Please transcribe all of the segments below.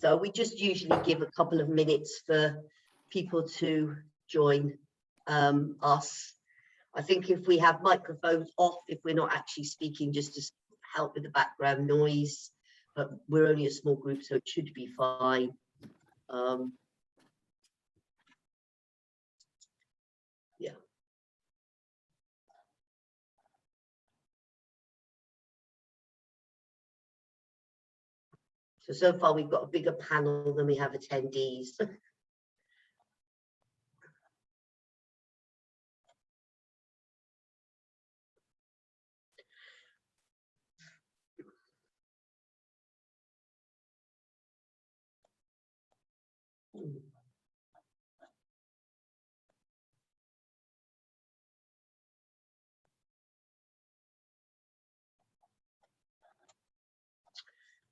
So we just usually give a couple of minutes for people to join us. I think if we have microphones off, if we're not actually speaking, just to help with the background noise, but we're only a small group, so it should be fine. Yeah. So far we've got a bigger panel than we have attendees.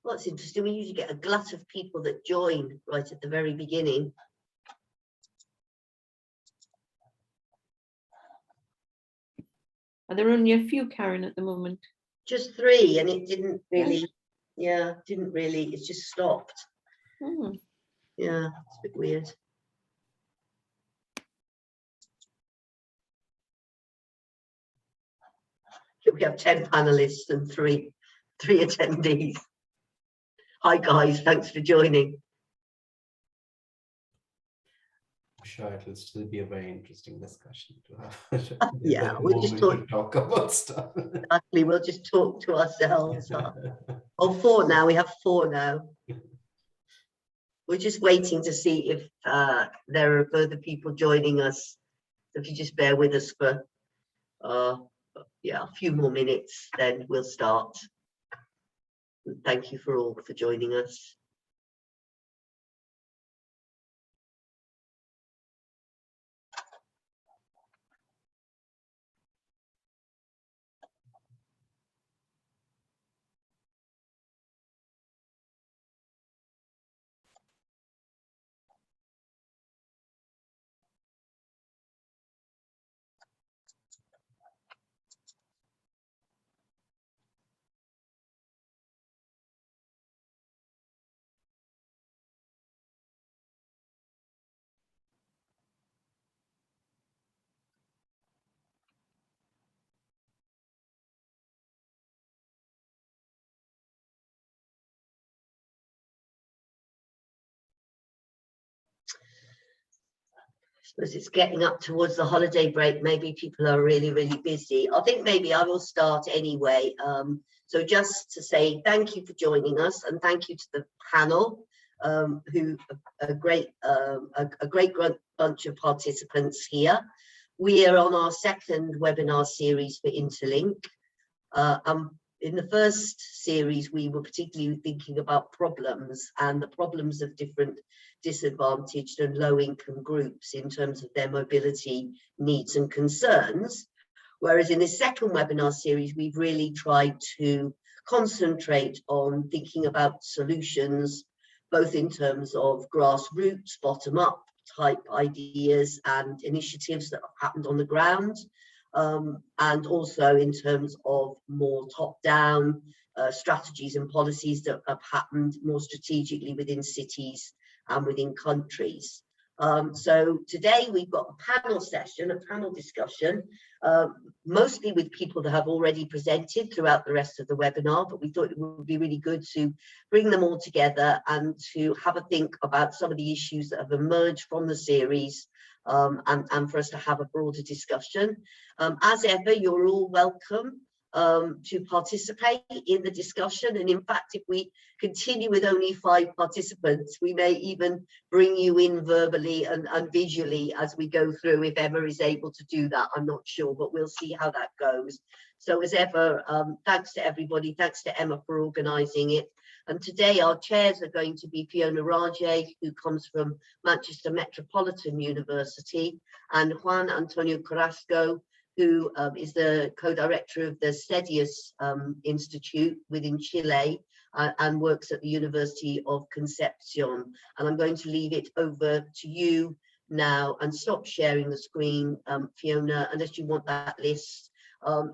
Well, it's interesting, we usually get a glut of people that join right at the very beginning. Are there only a few, Karen, at the moment? Just 3, and it didn't really, it's just stopped. Yeah, it's a bit weird. We have 10 panelists and three attendees. Hi guys, thanks for joining. I'm sure it will still be a very interesting discussion to have. Yeah, we'll just talk about stuff. Exactly, we'll just talk to ourselves. Oh, 4 now, we have 4 now. We're just waiting to see if there are further people joining us. So if you just bear with us for a few more minutes, then we'll start. Thank you for all for joining us. As it's getting up towards the holiday break, maybe people are really busy. I think maybe I will start anyway. So just to say thank you for joining us, and thank you to the panel, who a great bunch of participants here. We are on our 2nd webinar series for Interlink. In the first series, we were particularly thinking about problems and the problems of different disadvantaged and low-income groups in terms of their mobility needs and concerns. Whereas in this 2nd webinar series, we've really tried to concentrate on thinking about solutions, both in terms of grassroots, bottom-up type ideas and initiatives that have happened on the ground. And also in terms of more top-down strategies and policies that have happened more strategically within cities and within countries. So today we've got a panel session, a panel discussion, mostly with people that have already presented throughout the rest of the webinar, but we thought it would be really good to bring them all together and to have a think about some of the issues that have emerged from the series, and for us to have a broader discussion. As ever, you're all welcome to participate in the discussion, and in fact, if we continue with only 5 participants, we may even bring you in verbally and visually as we go through, if Emma is able to do that. I'm not sure, but we'll see how that goes. So as ever, thanks to everybody, thanks to Emma for organising it. And today our chairs are going to be Fiona Rajay, who comes from Manchester Metropolitan University, and Juan Antonio Carrasco, who is the co-director of the Cedius Institute within Chile, and works at the University of Concepcion. And I'm going to leave it over to you now and stop sharing the screen, Fiona, unless you want that list,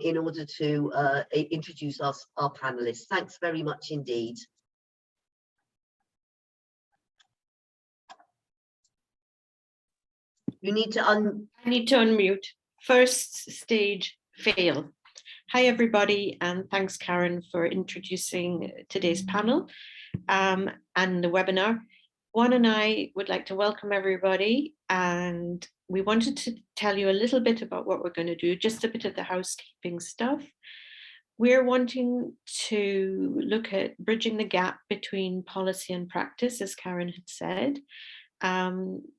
in order to introduce our panelists. Thanks very much indeed. You need to I need to unmute. First stage fail. Hi, everybody, and thanks, Karen, for introducing today's panel and the webinar. Juan and I would like to welcome everybody, and we wanted to tell you a little bit about what we're going to do, just a bit of the housekeeping stuff. We're wanting to look at bridging the gap between policy and practice, as Karen had said.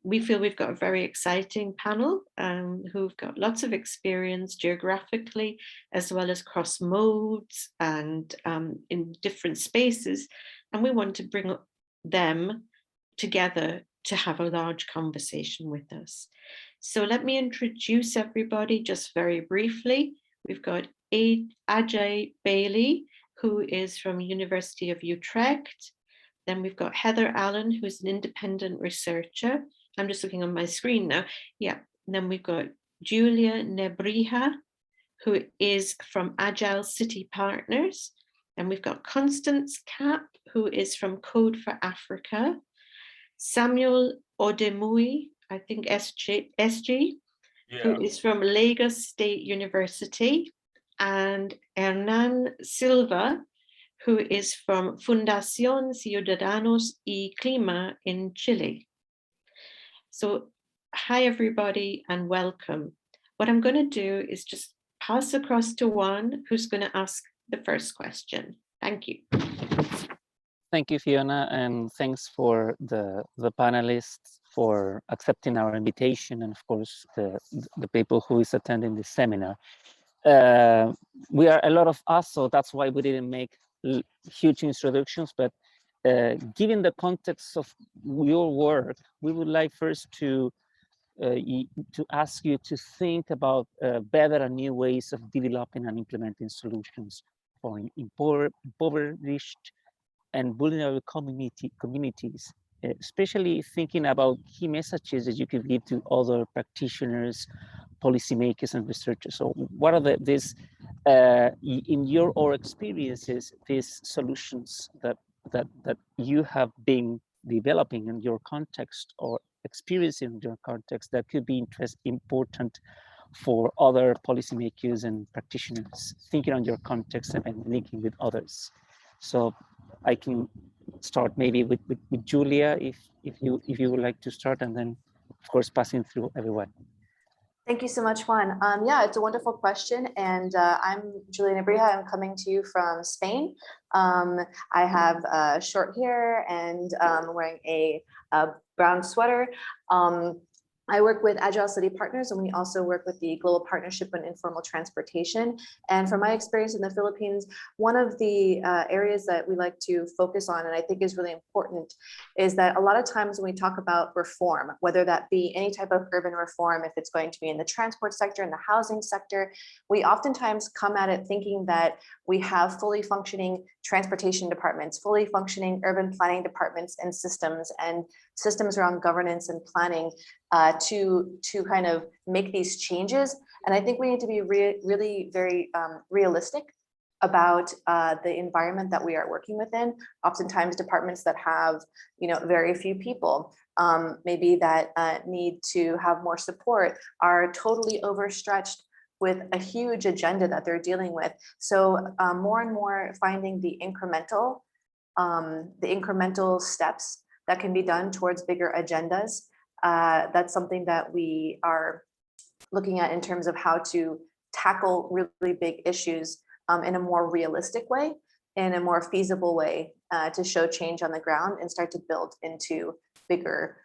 We feel we've got a very exciting panel who've got lots of experience geographically, as well as cross modes and in different spaces. And we want to bring them together to have a large conversation with us. So let me introduce everybody just very briefly. We've got Ajay Bailey, who is from University of Utrecht. Then we've got Heather Allen, who's an independent researcher. I'm just looking on my screen now. Yeah. And then we've got Julia Nebrija, who is from Agile City Partners. And we've got Constance Kapp, who is from Code for Africa. Samuel Odemui, I think SG, who is from Lagos State University. And Hernan Silva, who is from Fundación Ciudadanos y Clima in Chile. So hi, everybody, and welcome. What I'm going to do is just pass across to Juan, who's going to ask the first question. Thank you. Thank you, Fiona, and thanks for the panelists for accepting our invitation, and of course, the people who is attending this seminar. We are a lot of us, so that's why we didn't make huge introductions, but given the context of your work, we would like first to ask you to think about better and new ways of developing and implementing solutions for impoverished and vulnerable communities, especially thinking about key messages that you could give to other practitioners, policymakers, and researchers. So what are these, in your experiences, these solutions that you have been developing in your context or experiencing in your context that could be important for other policymakers and practitioners, thinking on your context and linking with others. So I can start maybe with Julia, if you would like to start, and then of course passing through everyone. Thank you so much, Juan. Yeah, it's a wonderful question. And I'm Julia Nebrija. I'm coming to you from Spain. I have short hair and wearing a brown sweater. I work with Agile City Partners, and we also work with the Global Partnership on Informal Transportation. And from my experience in the Philippines, one of the areas that we like to focus on, and I think is really important, is that a lot of times when we talk about reform, whether that be any type of urban reform, if it's going to be in the transport sector, in the housing sector, we oftentimes come at it thinking that we have fully functioning transportation departments, fully functioning urban planning departments and systems around governance and planning to kind of make these changes. And I think we need to be really very realistic about the environment that we are working within. Oftentimes departments that have, very few people, maybe that need to have more support, are totally overstretched with a huge agenda that they're dealing with. So more and more finding the incremental steps that can be done towards bigger agendas. That's something that we are looking at in terms of how to tackle really big issues in a more realistic way, in a more feasible way, to show change on the ground and start to build into bigger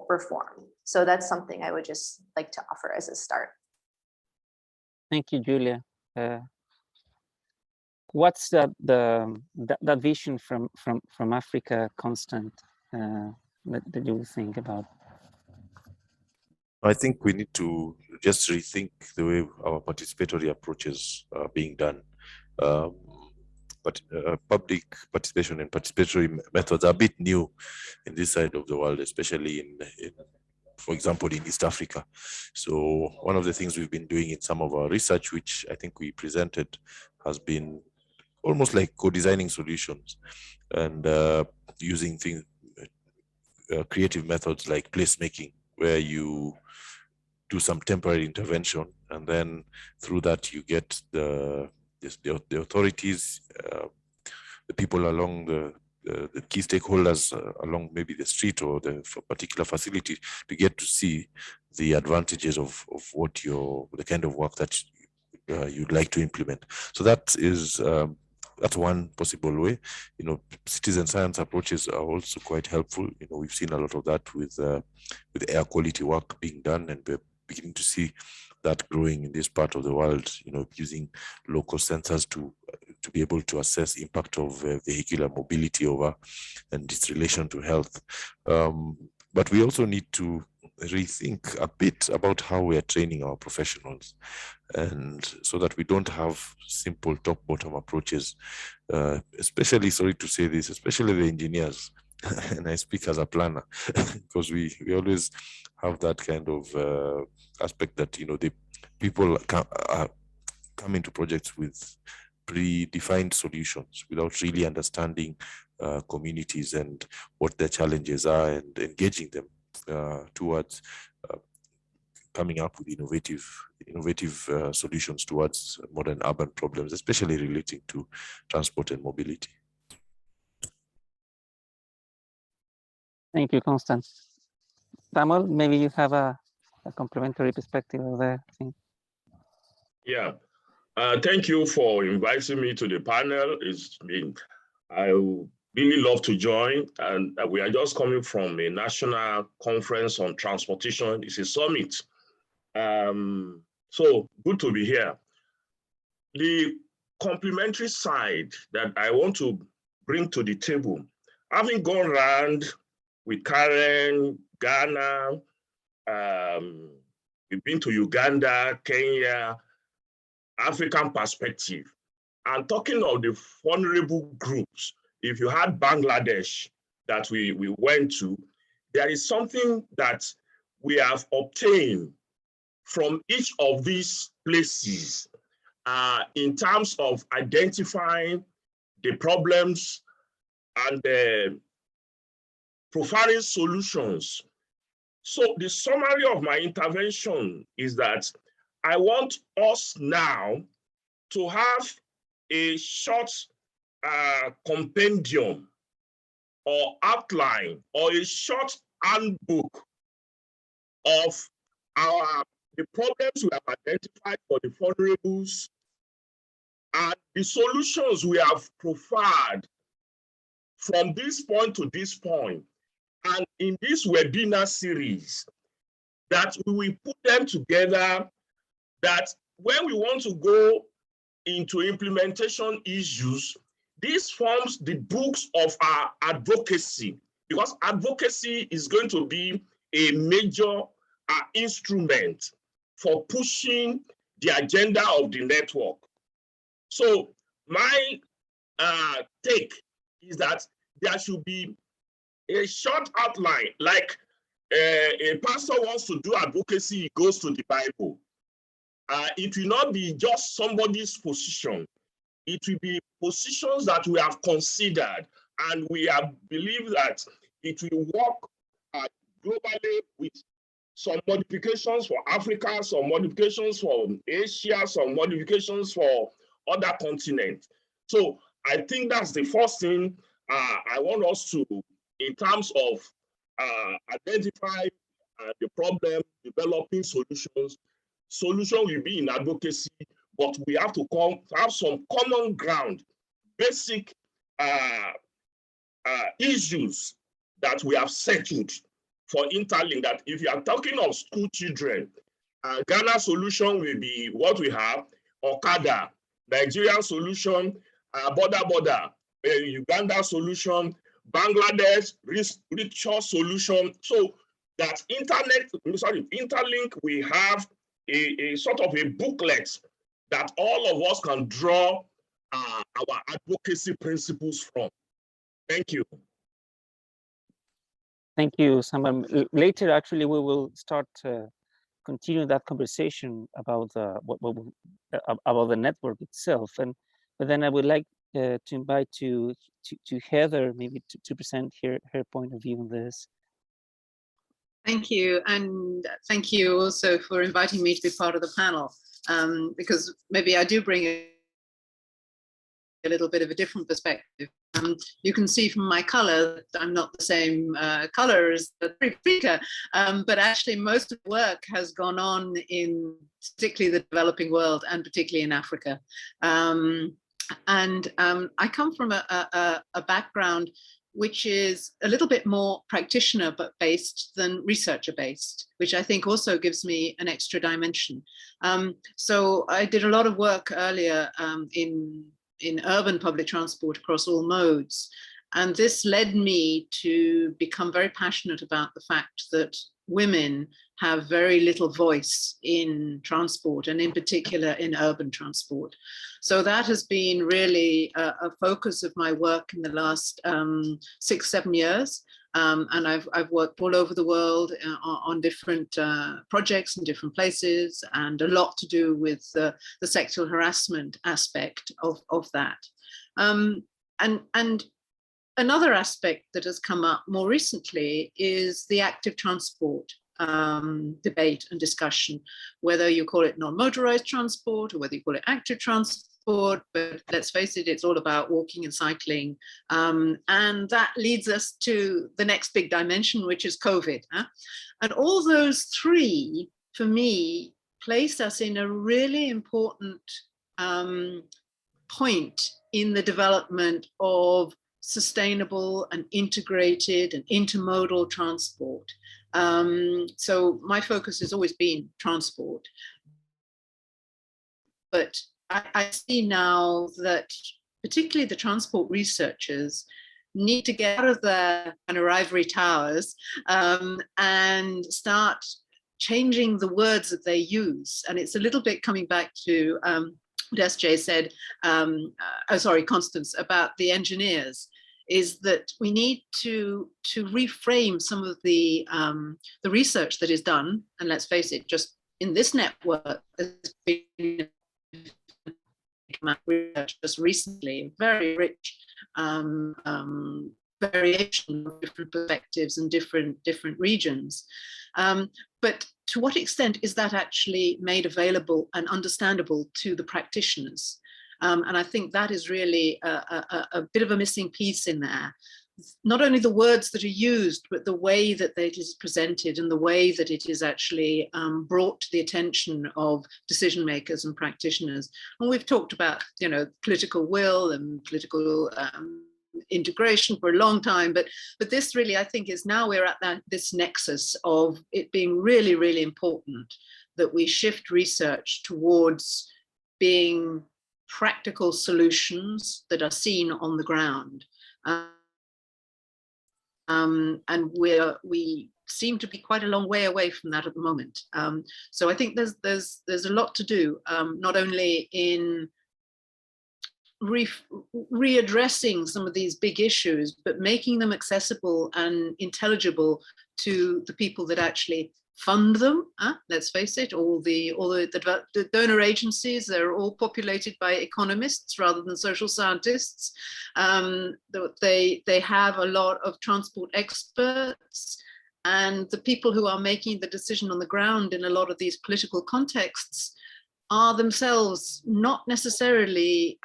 reform. So that's something I would just like to offer as a start. Thank you, Julia. What's that vision from Africa, Constant, that you think about? I think we need to just rethink the way our participatory approaches are being done. But public participation and participatory methods are a bit new in this side of the world, especially in for example, in East Africa. So one of the things we've been doing in some of our research, which I think we presented, has been almost like co-designing solutions and using things, creative methods like placemaking, where you do some temporary intervention, and then through that you get the authorities, the people along the key stakeholders along maybe the street or the particular facility to get to see the advantages of what the kind of work that you'd like to implement. So that is that's one possible way. Citizen science approaches are also quite helpful. We've seen a lot of that with air quality work being done, and we're beginning to see that growing in this part of the world, using local sensors to be able to assess impact of vehicular mobility and its relation to health. But we also need to rethink a bit about how we are training our professionals, and so that we don't have simple top-bottom approaches, especially, sorry to say this, especially the engineers. And I speak as a planner, because we always have that kind of aspect that the people come into projects with predefined solutions without really understanding communities and what their challenges are, and engaging them towards coming up with innovative solutions towards modern urban problems, especially relating to transport and mobility. Thank you, Constance. Samuel, maybe you have a complementary perspective of that thing. Yeah, thank you for inviting me to the panel. I really love to join, and we are just coming from a national conference on transportation. It's a summit. So good to be here. The complementary side that I want to bring to the table, having gone around with Karen, Ghana, we've been to Uganda, Kenya, African perspective, and talking of the vulnerable groups. If you had Bangladesh that we went to, there is something that we have obtained from each of these places in terms of identifying the problems and providing solutions. So the summary of my intervention is that I want us now to have a short compendium or outline or a short handbook of the problems we have identified for the vulnerables and the solutions we have provided from this point to this point. And in this webinar series, that we will put them together, that when we want to go into implementation issues, this forms the books of our advocacy, because advocacy is going to be a major instrument for pushing the agenda of the network. So my take is that there should be a short outline, like a pastor wants to do advocacy, he goes to the Bible. It will not be just somebody's position. It will be positions that we have considered, and we have believed that it will work globally with some modifications for Africa, some modifications for Asia, some modifications for other continents. So I think that's the first thing I want us to, in terms of identify the problem, developing solutions. Solution will be in advocacy, but we have to have some common ground, basic issues that we have settled for interlink. That if you are talking of school children, Ghana solution will be what we have, Okada, Nigerian solution, border, Uganda solution, Bangladesh, rickshaw solution. So that interlink, we have a sort of a booklet that all of us can draw our advocacy principles from. Thank you. Thank you, Samuel. Later, actually, we will start continue that conversation about about the network itself. But then I would like to invite to Heather maybe to present her point of view on this. Thank you. And thank you also for inviting me to be part of the panel, because maybe I do bring a little bit of a different perspective. You can see from my color that I'm not the same color as the speaker, but actually most of the work has gone on in particularly the developing world and particularly in Africa. I come from a background which is a little bit more practitioner but based than researcher based, which I think also gives me an extra dimension. So I did a lot of work earlier in urban public transport across all modes. And this led me to become very passionate about the fact that women have very little voice in transport, and in particular in urban transport. So that has been really a focus of my work in the last 6-7 years. And I've worked all over the world on different projects in different places, and a lot to do with the sexual harassment aspect of that. And another aspect that has come up more recently is the active transport debate and discussion, whether you call it non-motorized transport or whether you call it active transport, but let's face it, it's all about walking and cycling. And that leads us to the next big dimension, which is COVID. And all those three, for me, place us in a really important point in the development of sustainable and integrated and intermodal transport. So my focus has always been transport. But I see now that particularly the transport researchers need to get out of their kind of ivory towers and start changing the words that they use. And it's a little bit coming back to what SJ said, Constance, about the engineers, is that we need to reframe some of the research that is done. And let's face it, just in this network, there's been research just recently, very rich variation of different perspectives and different regions. But to what extent is that actually made available and understandable to the practitioners? And I think that is really a bit of a missing piece in there. Not only the words that are used, but the way that it is presented and the way that it is actually brought to the attention of decision makers and practitioners. And we've talked about, political will and political integration for a long time, but this really, I think, is now we're at this nexus of it being really, really important that we shift research towards being practical solutions that are seen on the ground. And we seem to be quite a long way away from that at the moment. So I think there's a lot to do, not only in readdressing some of these big issues, but making them accessible and intelligible to the people that actually fund them. Let's face it, all the donor agencies, they're all populated by economists rather than social scientists. They have a lot of transport experts, and the people who are making the decision on the ground in a lot of these political contexts are themselves not necessarily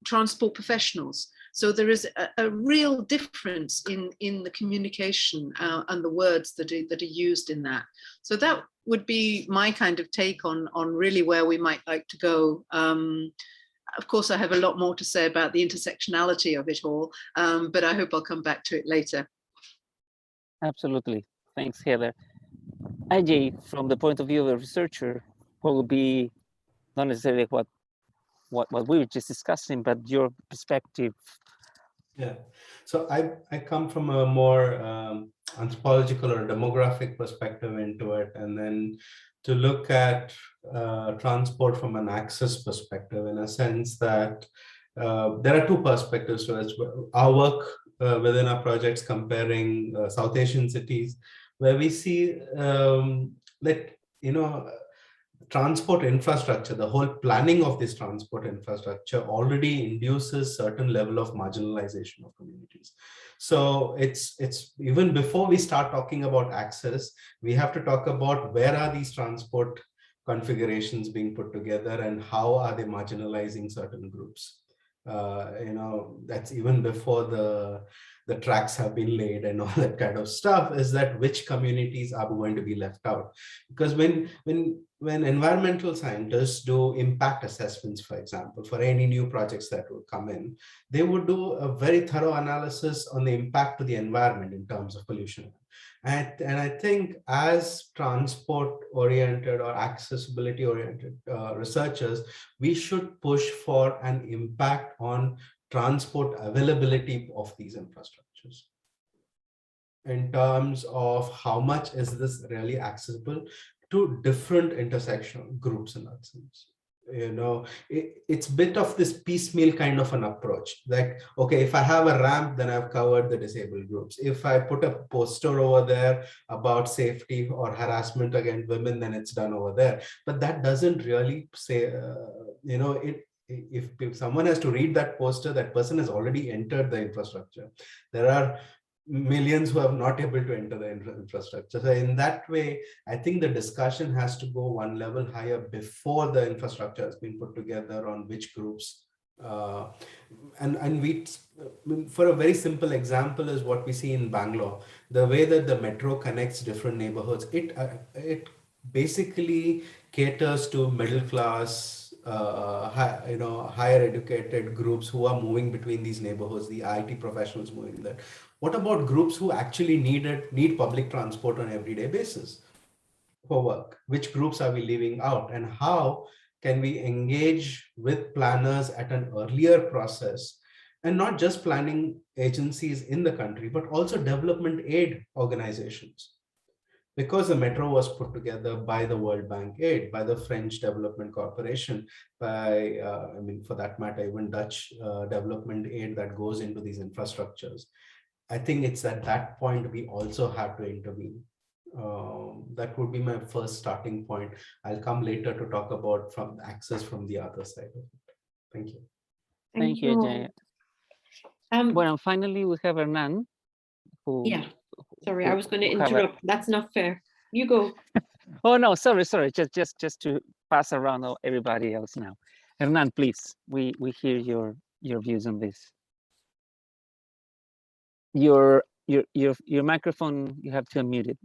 transport professionals. So there is a real difference in the communication and the words that are used in that. So that would be my kind of take on really where we might like to go. Of course, I have a lot more to say about the intersectionality of it all, but I hope I'll come back to it later. Absolutely. Thanks, Heather. Ajay, from the point of view of a researcher, what would be not necessarily what we were just discussing, but your perspective? Yeah, so I come from a more anthropological or demographic perspective into it, and then to look at transport from an access perspective, in a sense that there are two perspectives to it. Our work within our projects comparing South Asian cities, where we see that, transport infrastructure, the whole planning of this transport infrastructure already induces certain level of marginalization of communities. So it's even before we start talking about access, we have to talk about where are these transport configurations being put together and how are they marginalizing certain groups. That's even before the tracks have been laid and all that kind of stuff, is that which communities are going to be left out. Because when environmental scientists do impact assessments, for example, for any new projects that will come in, they would do a very thorough analysis on the impact to the environment in terms of pollution. And I think as transport oriented or accessibility oriented researchers, we should push for an impact on transport availability of these infrastructures in terms of how much is this really accessible to different intersectional groups in that sense. It's a bit of this piecemeal kind of an approach. Like, okay, if I have a ramp, then I've covered the disabled groups. If I put a poster over there about safety or harassment against women, then it's done over there. But that doesn't really say, if someone has to read that poster, that person has already entered the infrastructure. There are millions who have not able to enter the infrastructure. So in that way, I think the discussion has to go one level higher before the infrastructure has been put together on which groups. And we, for a very simple example, is what we see in Bangalore. The way that the metro connects different neighborhoods, it basically caters to middle class, higher educated groups who are moving between these neighborhoods, the IT professionals moving there. What about groups who actually need public transport on an everyday basis for work? Which groups are we leaving out, and how can we engage with planners at an earlier process, and not just planning agencies in the country, but also development aid organizations? Because the metro was put together by the World Bank aid, by the French Development Corporation, by, for that matter, even Dutch development aid that goes into these infrastructures. I think it's at that point we also have to intervene. That would be my first starting point. I'll come later to talk about from access from the other side of it. Thank you. Thank you, Jay. Well, and finally, we have Hernan. Yeah, sorry, I was going to interrupt. That's not fair. You go. Oh, no, sorry. Just to pass around everybody else now. Hernan, please, we hear your views on this. Your microphone, you have to unmute it.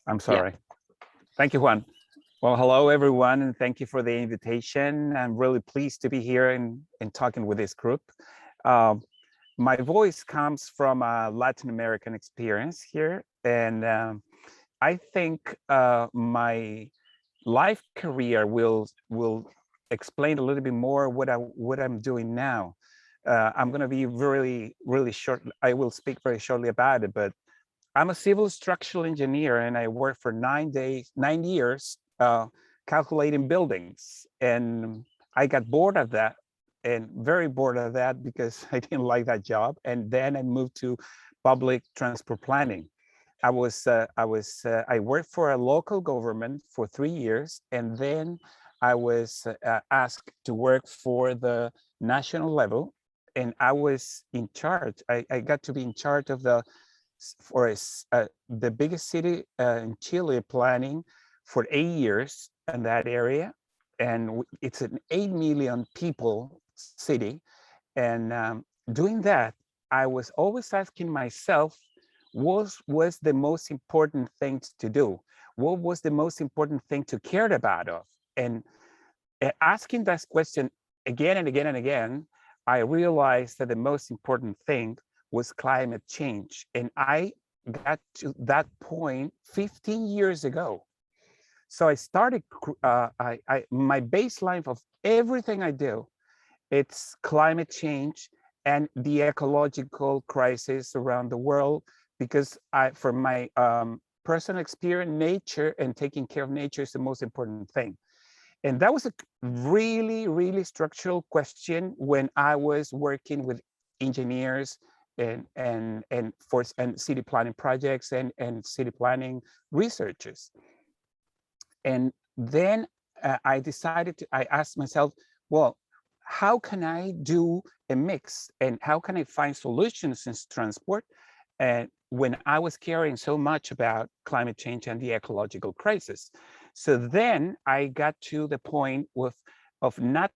I'm sorry. Yeah. Thank you, Juan. Well, hello, everyone, and thank you for the invitation. I'm really pleased to be here and talking with this group. My voice comes from a Latin American experience here, and I think my life career will explain a little bit more what I'm doing now. I'm going to be really short. I will speak very shortly about it, but I'm a civil structural engineer, and I worked for 9 years calculating buildings. And I got bored of that, and very bored of that, because I didn't like that job. And then I moved to public transport planning. I worked for a local government for 3 years, and then I was asked to work for the national level. And I was in charge. I got to be in charge of the biggest city in Chile, planning for 8 years in that area. And it's an 8 million people city. And doing that, I was always asking myself, what was the most important thing to do? What was the most important thing to care about of? And asking that question again and again and again, I realized that the most important thing was climate change. And I got to that point 15 years ago. So I started, my baseline of everything I do, it's climate change and the ecological crisis around the world, because from my personal experience, nature and taking care of nature is the most important thing. And that was a really structural question when I was working with engineers and city planning projects and city planning researchers. And then I asked myself, well, how can I do a mix and how can I find solutions in transport? And when I was caring so much about climate change and the ecological crisis. So then I got to the point of not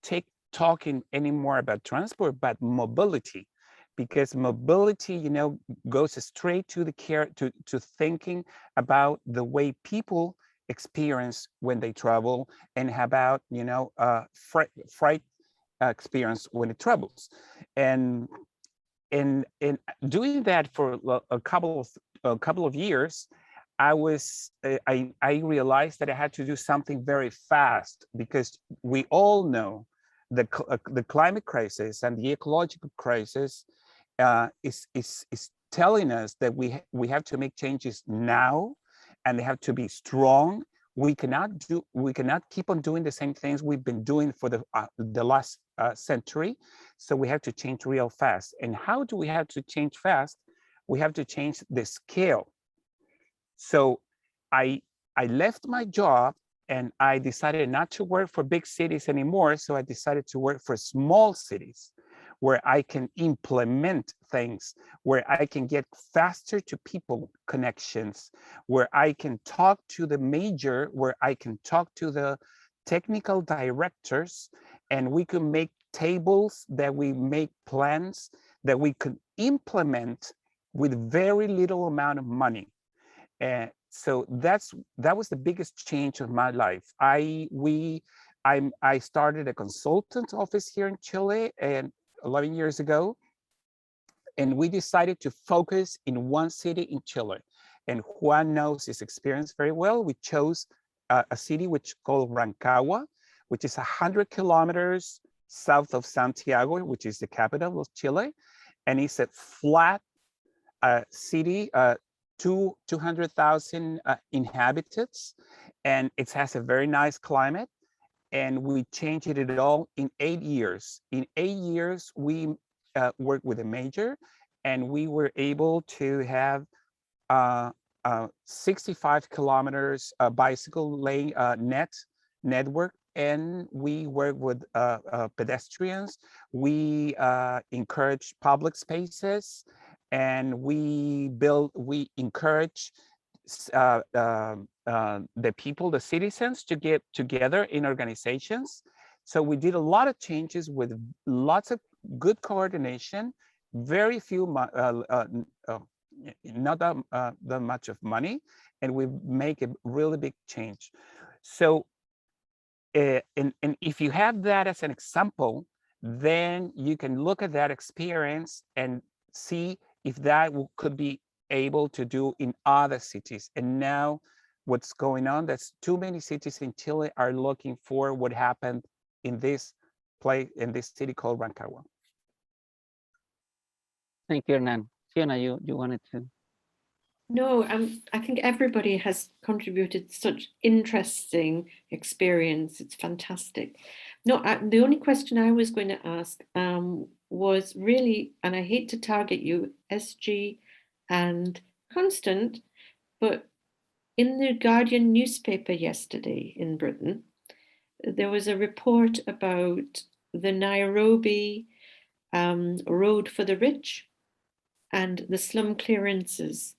talking anymore about transport, but mobility, because mobility, you know, goes straight to the to thinking about the way people experience when they travel and about, you know, freight experience when it travels. And in doing that for a couple of years, I realized that I had to do something very fast, because we all know the climate crisis and the ecological crisis is telling us that we have to make changes now, and they have to be strong. We cannot keep on doing the same things we've been doing for the last century. So we have to change real fast. And how do we have to change fast? We have to change the scale. So I left my job and I decided not to work for big cities anymore. So I decided to work for small cities where I can implement things, where I can get faster to people connections, where I can talk to the major, where I can talk to the technical directors, and we can make tables, that we make plans that we could implement with very little amount of money. And so that was the biggest change of my life. I started a consultant office here in Chile and 11 years ago, and we decided to focus in one city in Chile. And Juan knows his experience very well. We chose a city which is called Rancagua, which is 100 kilometers south of Santiago, which is the capital of Chile. And it's a flat city, 200,000 inhabitants, and it has a very nice climate. And we changed it all in 8 years. In 8 years, we worked with a major, and we were able to have 65 kilometers bicycle lane network, and we work with pedestrians. We encourage public spaces, and we encourage the people, the citizens, to get together in organizations. So we did a lot of changes with lots of good coordination, very few, not that much of money, and we make a really big change. So, and if you have that as an example, then you can look at that experience and see if that could be able to do in other cities. And now what's going on, that's too many cities in Chile are looking for what happened in this place, in this city called Rancagua. Thank you, Hernan. Fiona, you wanted to? No, I think everybody has contributed such interesting experience. It's fantastic. No, the only question I was going to ask was really, and I hate to target you, SG and Constant, but in the Guardian newspaper yesterday in Britain, there was a report about the Nairobi road for the rich and the slum clearances.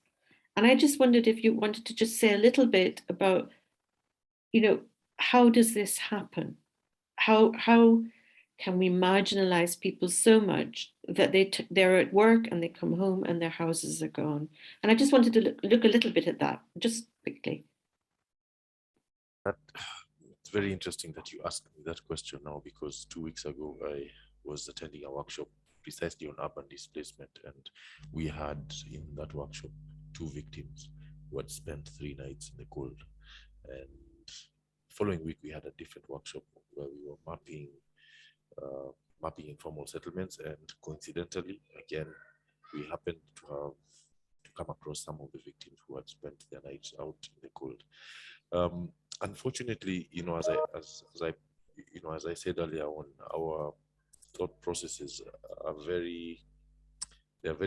And I just wondered if you wanted to just say a little bit about, you know, how does this happen? How can we marginalize people so much that they're at work and they come home and their houses are gone? And I just wanted to look a little bit at that, just quickly. It's very interesting that you asked me that question now, because 2 weeks ago I was attending a workshop precisely on urban displacement, and we had in that workshop 2 victims who had spent 3 nights in the cold. And following week we had a different workshop where we were mapping informal settlements, and coincidentally again we happened to come across some of the victims who had spent their nights out in the cold. Unfortunately, you know, as I said earlier on, our thought processes are very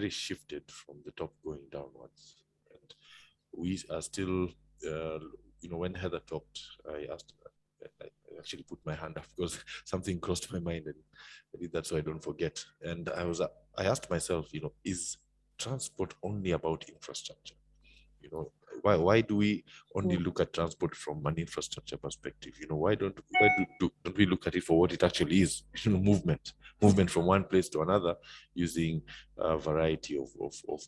shifted from the top going downwards, and we are still, you know, when Heather talked, I I actually put my hand up because something crossed my mind, and I did that so I don't forget. And I asked myself, is transport only about infrastructure? Why do we only look at transport from an infrastructure perspective? Why don't we look at it for what it actually is? Movement from one place to another using a variety of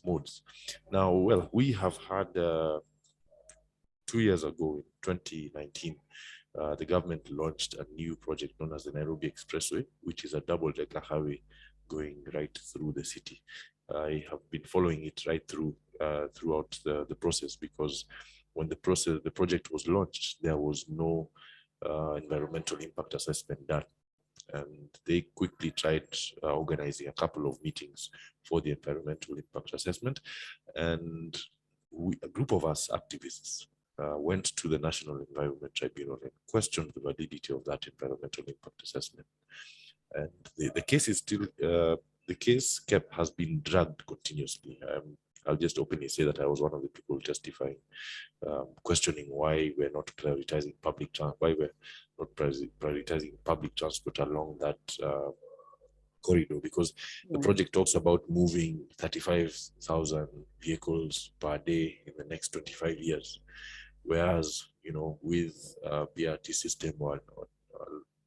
modes. Now, well, we have had 2 years ago, in 2019, the government launched a new project known as the Nairobi Expressway, which is a double-decker highway going right through the city. I have been following it right throughout the process, because when the project was launched, there was no environmental impact assessment done. And they quickly tried organizing a couple of meetings for the environmental impact assessment. And a group of us activists went to the National Environment Tribunal and questioned the validity of that environmental impact assessment. And the case is still, the case has been dragged continuously. I'll just openly say that I was one of the people testifying, questioning why we're not prioritizing public transport, along that corridor, because the project talks about moving 35,000 vehicles per day in the next 25 years. Whereas, with BRT system or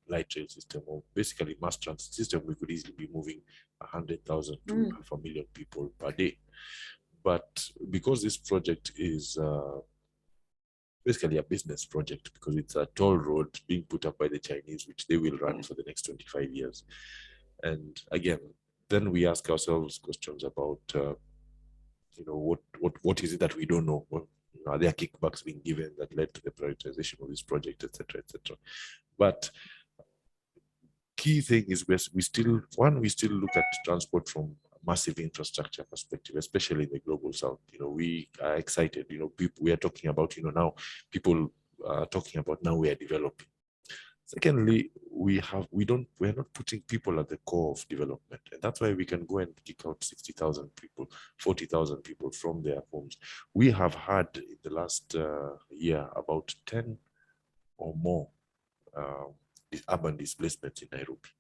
light rail system, or basically mass transit system, we could easily be moving 100,000 to 500,000 people per day. But because this project is basically a business project, because it's a toll road being put up by the Chinese, which they will run for the next 25 years. And again, then we ask ourselves questions about, what is it that we don't know? Are there kickbacks being given that led to the prioritization of this project, etc., etc.? But key thing is we still look at transport from a massive infrastructure perspective, especially in the global south. We are excited. We are talking about, now people are talking about now we are developing. Secondly, we're not putting people at the core of development, and that's why we can go and kick out 60,000 people, 40,000 people from their homes. We have had in the last year about 10 or more urban displacements in Nairobi.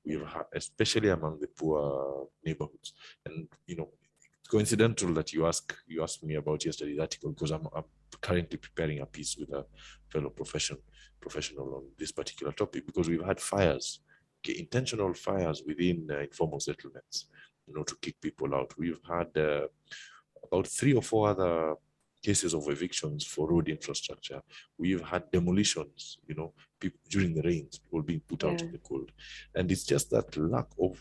We've had, especially among the poor neighborhoods, and it's coincidental that you asked me about yesterday's article, because I'm currently preparing a piece with a fellow professional on this particular topic, because we've had fires, intentional fires within informal settlements, to kick people out. We've had about 3 or 4 other cases of evictions for road infrastructure. We've had demolitions, people during the rains, people being put out in the cold. And it's just that lack of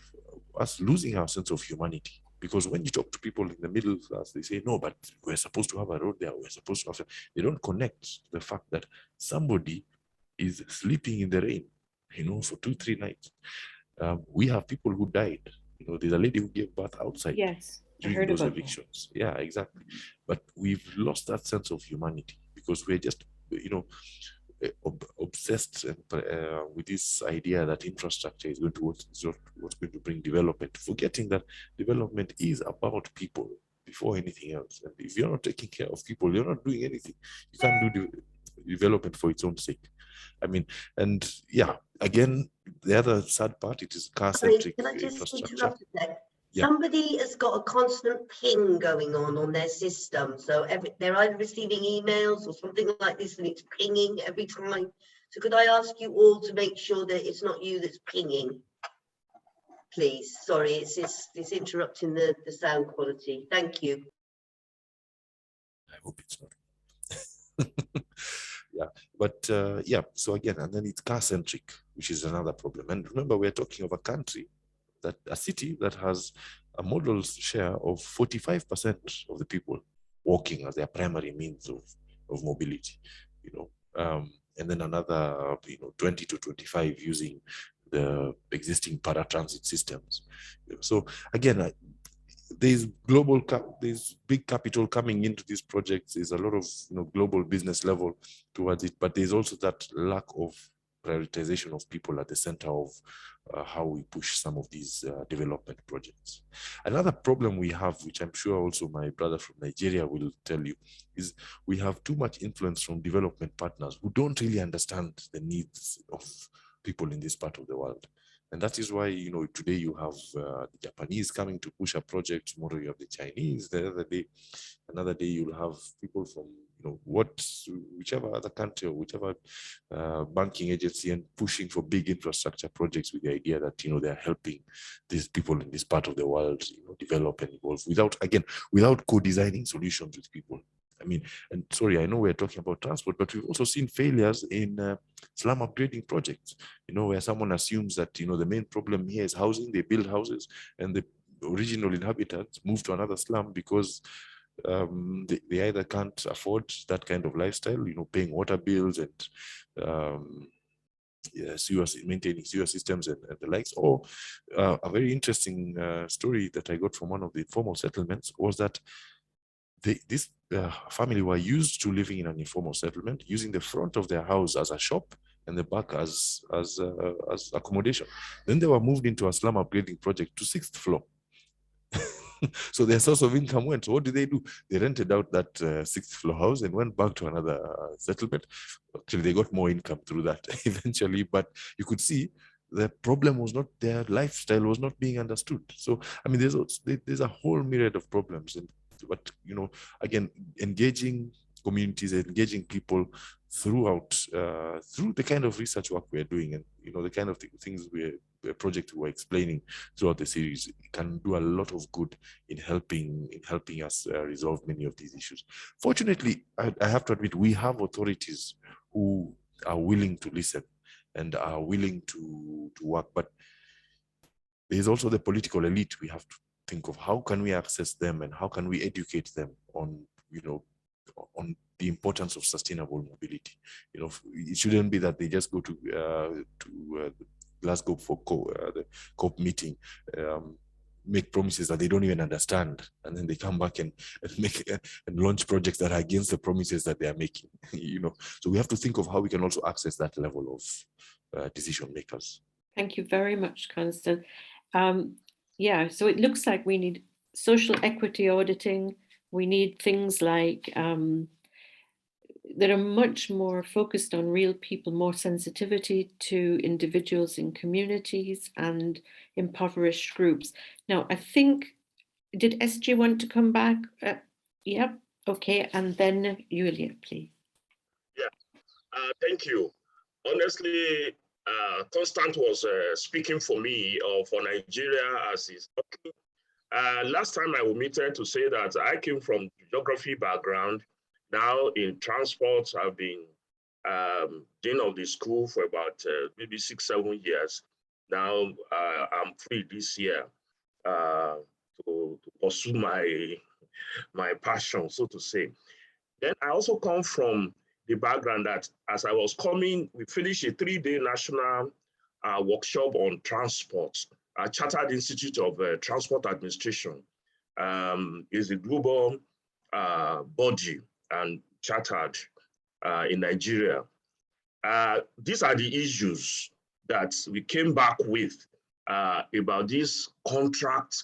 us losing our sense of humanity. Because when you talk to people in the middle class, they say, no, but we're supposed to have a road there. We're supposed to have. They don't connect the fact that somebody is sleeping in the rain, for 2-3 nights. We have people who died. There's a lady who gave birth outside. Yes, during those evictions. Yeah, exactly. But we've lost that sense of humanity, because we're just, obsessed with this idea that infrastructure is going to what's going to bring development, forgetting that development is about people before anything else. And if you're not taking care of people, you're not doing anything. You can't do development for its own sake. And yeah, again, the other sad part, it is car-centric infrastructure. Yeah. Somebody has got a constant ping going on their system. So they're either receiving emails or something like this, and it's pinging every time. So could I ask you all to make sure that it's not you that's pinging? Please. Sorry, it's interrupting the sound quality. Thank you. I hope it's not. Yeah, but yeah, so again, and then it's car-centric, which is another problem. And remember, we're talking of a city that has a model share of 45% of the people walking as their primary means of mobility, and then another 20 to 25 using the existing paratransit systems. So again, there's big capital coming into these projects. There's a lot of global business level towards it, but there's also that lack of prioritization of people at the center of how we push some of these development projects. Another problem we have, which I'm sure also my brother from Nigeria will tell you, is we have too much influence from development partners who don't really understand the needs of people in this part of the world. And that is why, you know, today you have the Japanese coming to push a project, tomorrow you have the Chinese, the other day, another day you'll have people from, you know, whichever other country or whichever banking agency, and pushing for big infrastructure projects with the idea that, you know, they're helping these people in this part of the world, you know, develop and evolve without co-designing solutions with people. I mean, and sorry, I know we're talking about transport, but we've also seen failures in slum upgrading projects, you know, where someone assumes that, you know, the main problem here is housing, they build houses, and the original inhabitants move to another slum because they either can't afford that kind of lifestyle, you know, paying water bills and maintaining sewer systems and the likes. Or a very interesting story that I got from one of the informal settlements was that this family were used to living in an informal settlement, using the front of their house as a shop and the back as accommodation. Then they were moved into a slum upgrading project to 6th floor. So their source of income went. So what did they do? They rented out that 6th floor house and went back to another settlement. Actually, they got more income through that eventually, but you could see the problem was not, their lifestyle was not being understood. So, I mean, there's a whole myriad of problems. But, you know, again, engaging communities, engaging people throughout, through the kind of research work we're doing, and, you know, the kind of things the project we're explaining throughout the series can do a lot of good in helping us resolve many of these issues. Fortunately, I have to admit, we have authorities who are willing to listen and are willing to work, but there's also the political elite. We have to think of how can we access them and how can we educate them on, you know, on the importance of sustainable mobility. You know, it shouldn't be that they just go to Glasgow for the COP meeting, make promises that they don't even understand, and then they come back and make and launch projects that are against the promises that they are making. You know, so we have to think of how we can also access that level of decision makers. Thank you very much, Constance. Yeah, so it looks like we need social equity auditing. We need things like that are much more focused on real people, more sensitivity to individuals in communities and impoverished groups. Now, I think, did SG want to come back? Yeah, okay, and then Julia, please. Yeah, thank you. Honestly, Constant was speaking for me for Nigeria as he's talking. Last time I omitted to say that I came from geography background. Now in transport, I've been dean of the school for about maybe 6-7 years. Now I'm free this year to pursue my passion, so to say. Then I also come from the background that as I was coming, we finished a 3-day national workshop on transport. Chartered Institute of Transport Administration is a global body and chartered in Nigeria. These are the issues that we came back with about this contract.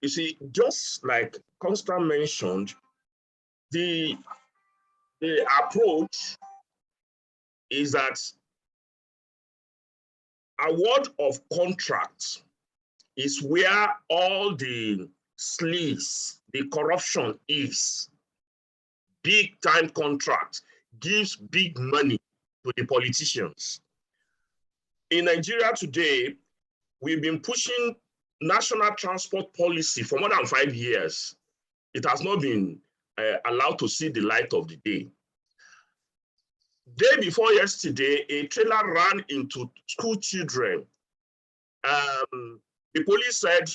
You see, just like Constant mentioned, the approach is that award of contracts is where all the sleaze, the corruption is. Big time contract gives big money to the politicians. In Nigeria today, we've been pushing national transport policy for more than 5 years. It has not been allowed to see the light of the day. Day before yesterday, a trailer ran into school children. The police said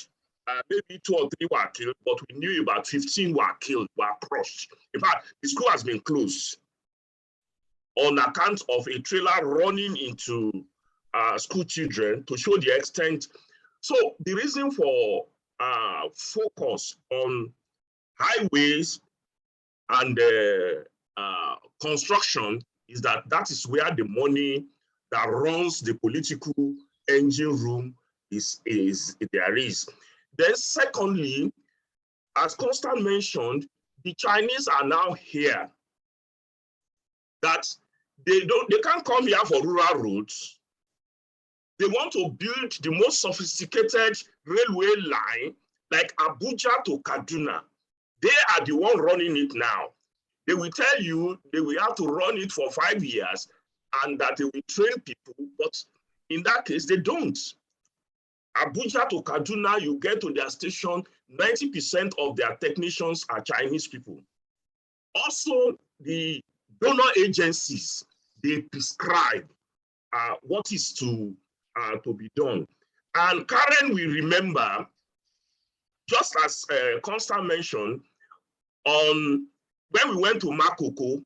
maybe 2 or 3 were killed, but we knew about 15 were killed, were crushed. In fact, the school has been closed on account of a trailer running into school children to show the extent. So the reason for focus on highways and construction is that is where the money that runs the political engine room there is. Then secondly, as Constant mentioned, the Chinese are now here. That they can't come here for rural roads. They want to build the most sophisticated railway line, like Abuja to Kaduna. They are the one running it now. They will tell you they will have to run it for 5 years and that they will train people, but in that case, they don't. Abuja to Kaduna, you get to their station, 90% of their technicians are Chinese people. Also, the donor agencies, they prescribe what is to be done. And Karen will remember, just as Constant mentioned, when we went to Makoko,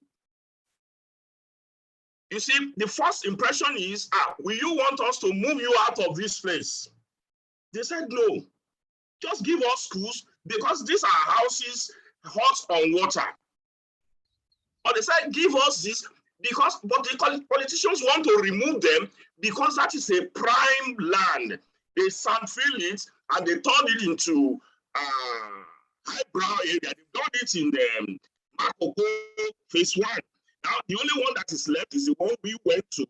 you see, the first impression is, will you want us to move you out of this place? They said, no, just give us schools because these are houses hot on water. Or they said, give us this because, but the politicians want to remove them because that is a prime land. They sandfill it and they turn it into highbrow area. They've done it in the Makoko phase 1. Now, the only one that is left is the one we went to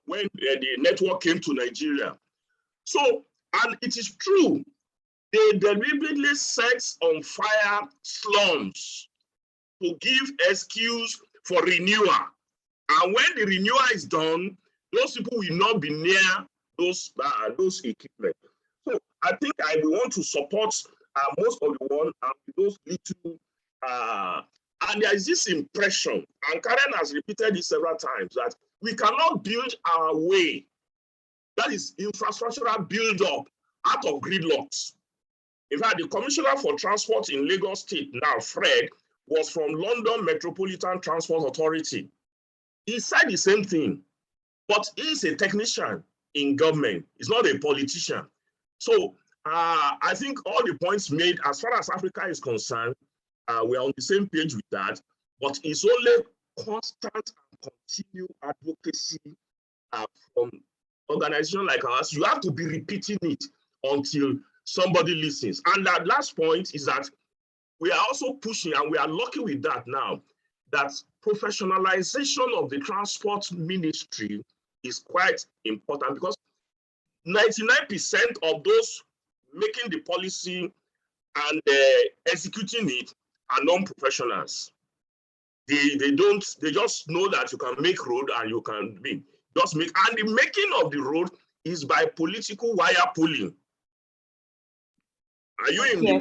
when the network came to Nigeria. So, and it is true, they deliberately set on fire slums to give excuse for renewal. And when the renewal is done, those people will not be near those equipment. So I think I will want to support most of the one those little, and there is this impression, and Karen has repeated it several times, that we cannot build our way, that is infrastructural build-up, out of gridlocks. In fact, the Commissioner for Transport in Lagos State now, Fred, was from London Metropolitan Transport Authority. He said the same thing, but he's a technician in government. He's not a politician. So I think all the points made, as far as Africa is concerned, we're on the same page with that, but it's only constant and continued advocacy from organizations like ours. You have to be repeating it until somebody listens. And that last point is that we are also pushing, and we are lucky with that now, that professionalization of the transport ministry is quite important, because 99% of those making the policy and executing it are non-professionals. They just know that you can make road and you can just make, and the making of the road is by political wire pulling. Are you in the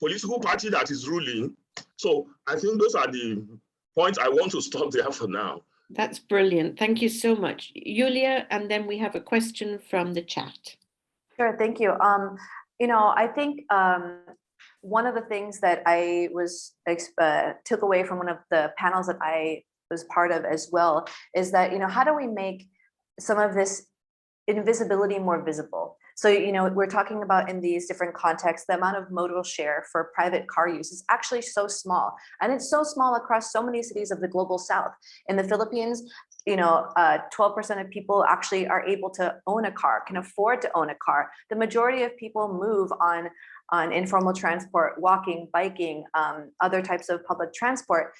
political party that is ruling? So I think those are the points. I want to stop there for now. That's brilliant. Thank you so much, Julia. And then we have a question from the chat. Sure, thank you. I think one of the things that I took away from one of the panels that I was part of as well is that, how do we make some of this invisibility more visible? So, we're talking about in these different contexts, the amount of modal share for private car use is actually so small. And it's so small across so many cities of the global South. In the Philippines, 12% of people actually are able to own a car, can afford to own a car. The majority of people move on informal transport, walking, biking, other types of public transport.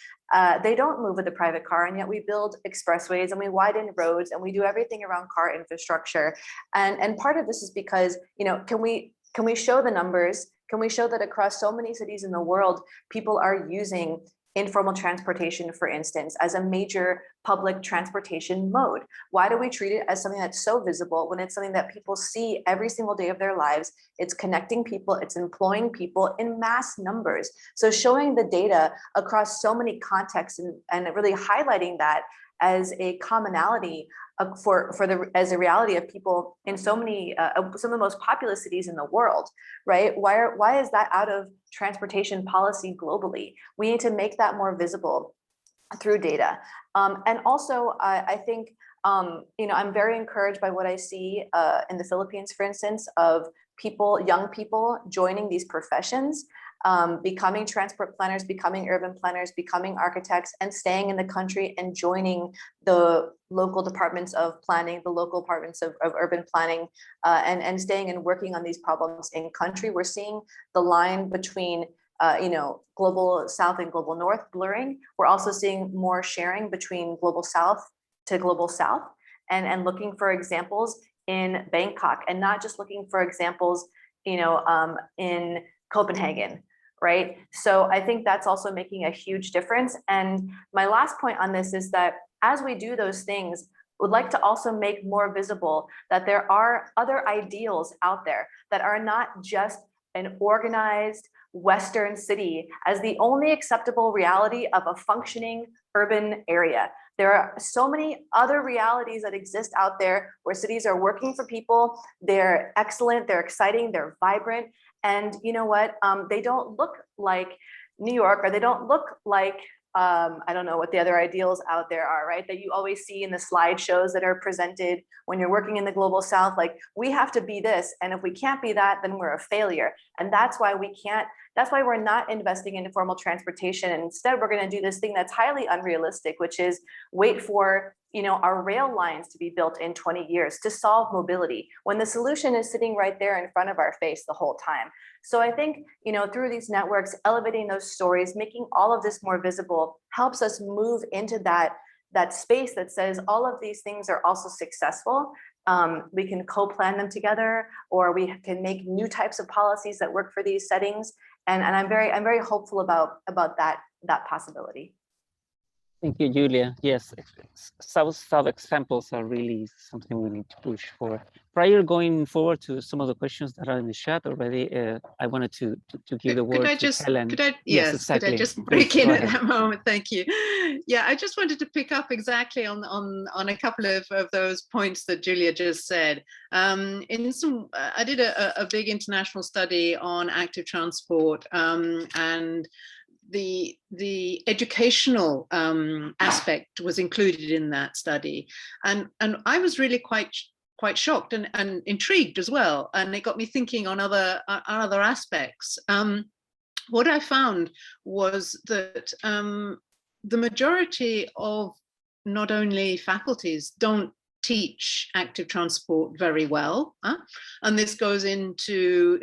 They don't move with a private car, and yet we build expressways and we widen roads and we do everything around car infrastructure. And part of this is because, can we show the numbers? Can we show that across so many cities in the world, people are using informal transportation, for instance, as a major public transportation mode? Why do we treat it as something that's so visible when it's something that people see every single day of their lives? It's connecting people, it's employing people in mass numbers. So showing the data across so many contexts and really highlighting that as a commonality as a reality of people in so many some of the most populous cities in the world, right? Why is that out of transportation policy globally? We need to make that more visible through data. And also, I think I'm very encouraged by what I see in the Philippines, for instance, of young people joining these professions. becoming transport planners, becoming urban planners, becoming architects, and staying in the country and joining the local departments of planning, the local departments of urban planning, and staying and working on these problems in country. We're seeing the line between global South and global North blurring. We're also seeing more sharing between global South to global South, and looking for examples in Bangkok, and not just looking for examples, in Copenhagen, right? So I think that's also making a huge difference. And my last point on this is that as we do those things, would like to also make more visible that there are other ideals out there that are not just an organized Western city as the only acceptable reality of a functioning urban area. There are so many other realities that exist out there where cities are working for people. They're excellent, they're exciting, they're vibrant. And you know what? They don't look like New York, or they don't look like, I don't know what the other ideals out there are, right? That you always see in the slideshows that are presented when you're working in the global South, like we have to be this. And if we can't be that, then we're a failure. And that's why we're not investing in formal transportation. And instead, we're going to do this thing that's highly unrealistic, which is wait for our rail lines to be built in 20 years to solve mobility, when the solution is sitting right there in front of our face the whole time. So I think, through these networks, elevating those stories, making all of this more visible helps us move into that space that says all of these things are also successful. We can co-plan them together, or we can make new types of policies that work for these settings. And I'm very hopeful about that possibility. Thank you, Julia. Yes, South examples are really something we need to push for. Prior going forward to some of the questions that are in the chat already, I wanted to give the word to Helen. Yes, exactly. could I just Please, break in go at ahead. that moment? Thank you. Yeah, I just wanted to pick up exactly on a couple of those points that Julia just said. I did a big international study on active transport, and the educational aspect was included in that study, and I was really quite shocked and intrigued as well, and it got me thinking on other aspects. What I found was that the majority of not only faculties don't teach active transport very well, and this goes into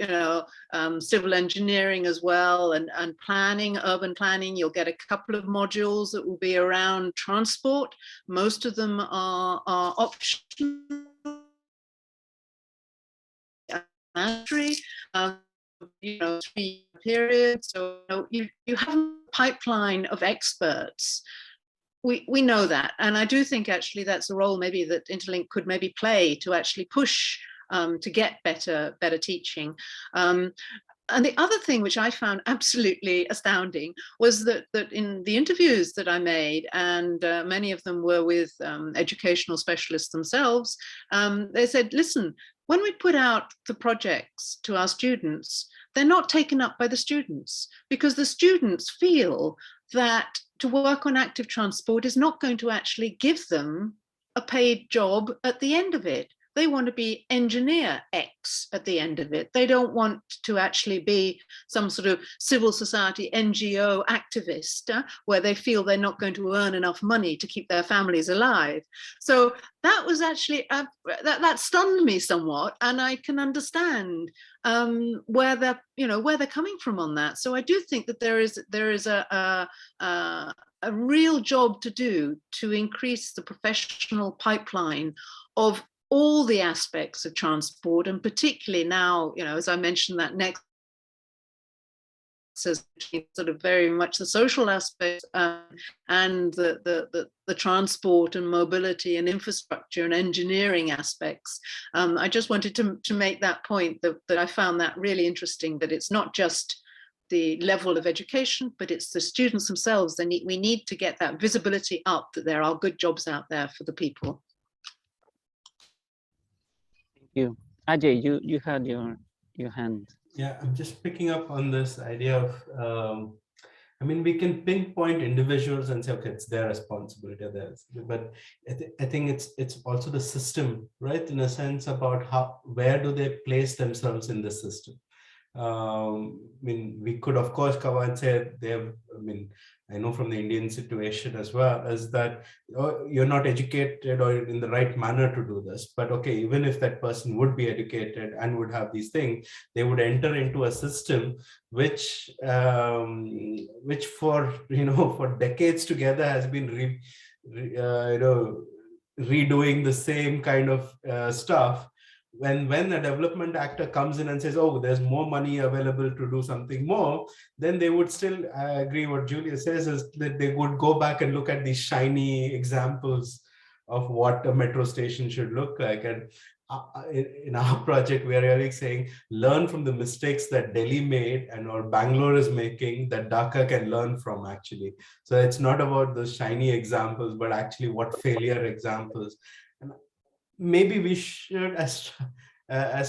civil engineering as well, and planning, urban planning. You'll get a couple of modules that will be around transport. Most of them are optional, mandatory, 3-year period. So you have a pipeline of experts. We know that, and I do think actually that's a role maybe that Interlink could maybe play to actually push to get better teaching. And the other thing which I found absolutely astounding was that in the interviews that I made, and many of them were with educational specialists themselves, they said, listen, when we put out the projects to our students, they're not taken up by the students, because the students feel that to work on active transport is not going to actually give them a paid job at the end of it. They want to be engineer X at the end of it. They don't want to actually be some sort of civil society NGO activist where they feel they're not going to earn enough money to keep their families alive. So that was actually, that stunned me somewhat, and I can understand where they're coming from on that. So I do think that there is a real job to do to increase the professional pipeline of all the aspects of transport, and particularly now, as I mentioned, that next sort of very much the social aspect and the transport and mobility and infrastructure and engineering aspects. I just wanted to make that point that I found that really interesting, that it's not just the level of education, but it's the students themselves. We need to get that visibility up, that there are good jobs out there for the people. You, Ajay, you had your hand. Yeah, I'm just picking up on this idea of, we can pinpoint individuals and say, okay, it's their responsibility, but I think it's also the system, right? In a sense about where do they place themselves in the system, I mean, we could of course cover and say they have, I mean, I know from the Indian situation as well, is that you're not educated or in the right manner to do this. But okay, even if that person would be educated and would have these things, they would enter into a system which for, for decades together has been redoing the same kind of stuff. When a development actor comes in and says, oh, there's more money available to do something more, then they would still, I agree what Julia says, is that they would go back and look at these shiny examples of what a metro station should look like. And in our project, we are really saying, learn from the mistakes that Delhi made and or Bangalore is making that Dhaka can learn from, actually. So it's not about those shiny examples, but actually what failure examples. And maybe we should, as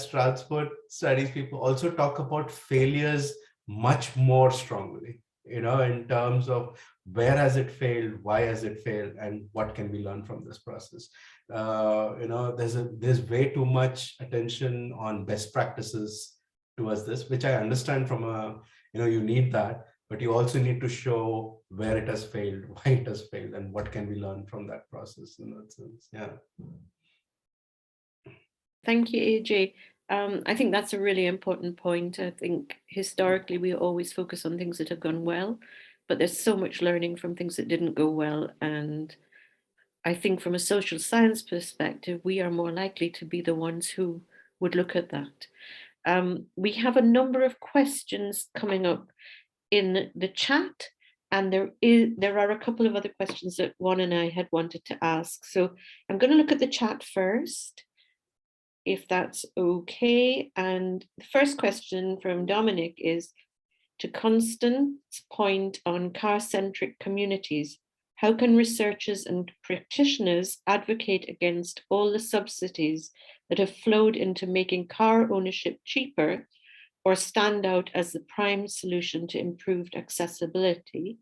transport studies people, also talk about failures much more strongly, in terms of where has it failed, why has it failed, and what can we learn from this process. There's way too much attention on best practices towards this, which I understand from you need that, but you also need to show where it has failed, why it has failed, and what can we learn from that process in that sense. Yeah. Thank you, AJ. I think that's a really important point. I think historically we always focus on things that have gone well, but there's so much learning from things that didn't go well. And I think from a social science perspective, we are more likely to be the ones who would look at that. We have a number of questions coming up in the chat, and there are a couple of other questions that Juan and I had wanted to ask. So I'm going to look at the chat first, if that's okay. And the first question from Dominic is, to Constance's point on car-centric communities, how can researchers and practitioners advocate against all the subsidies that have flowed into making car ownership cheaper, or stand out as the prime solution to improved accessibility?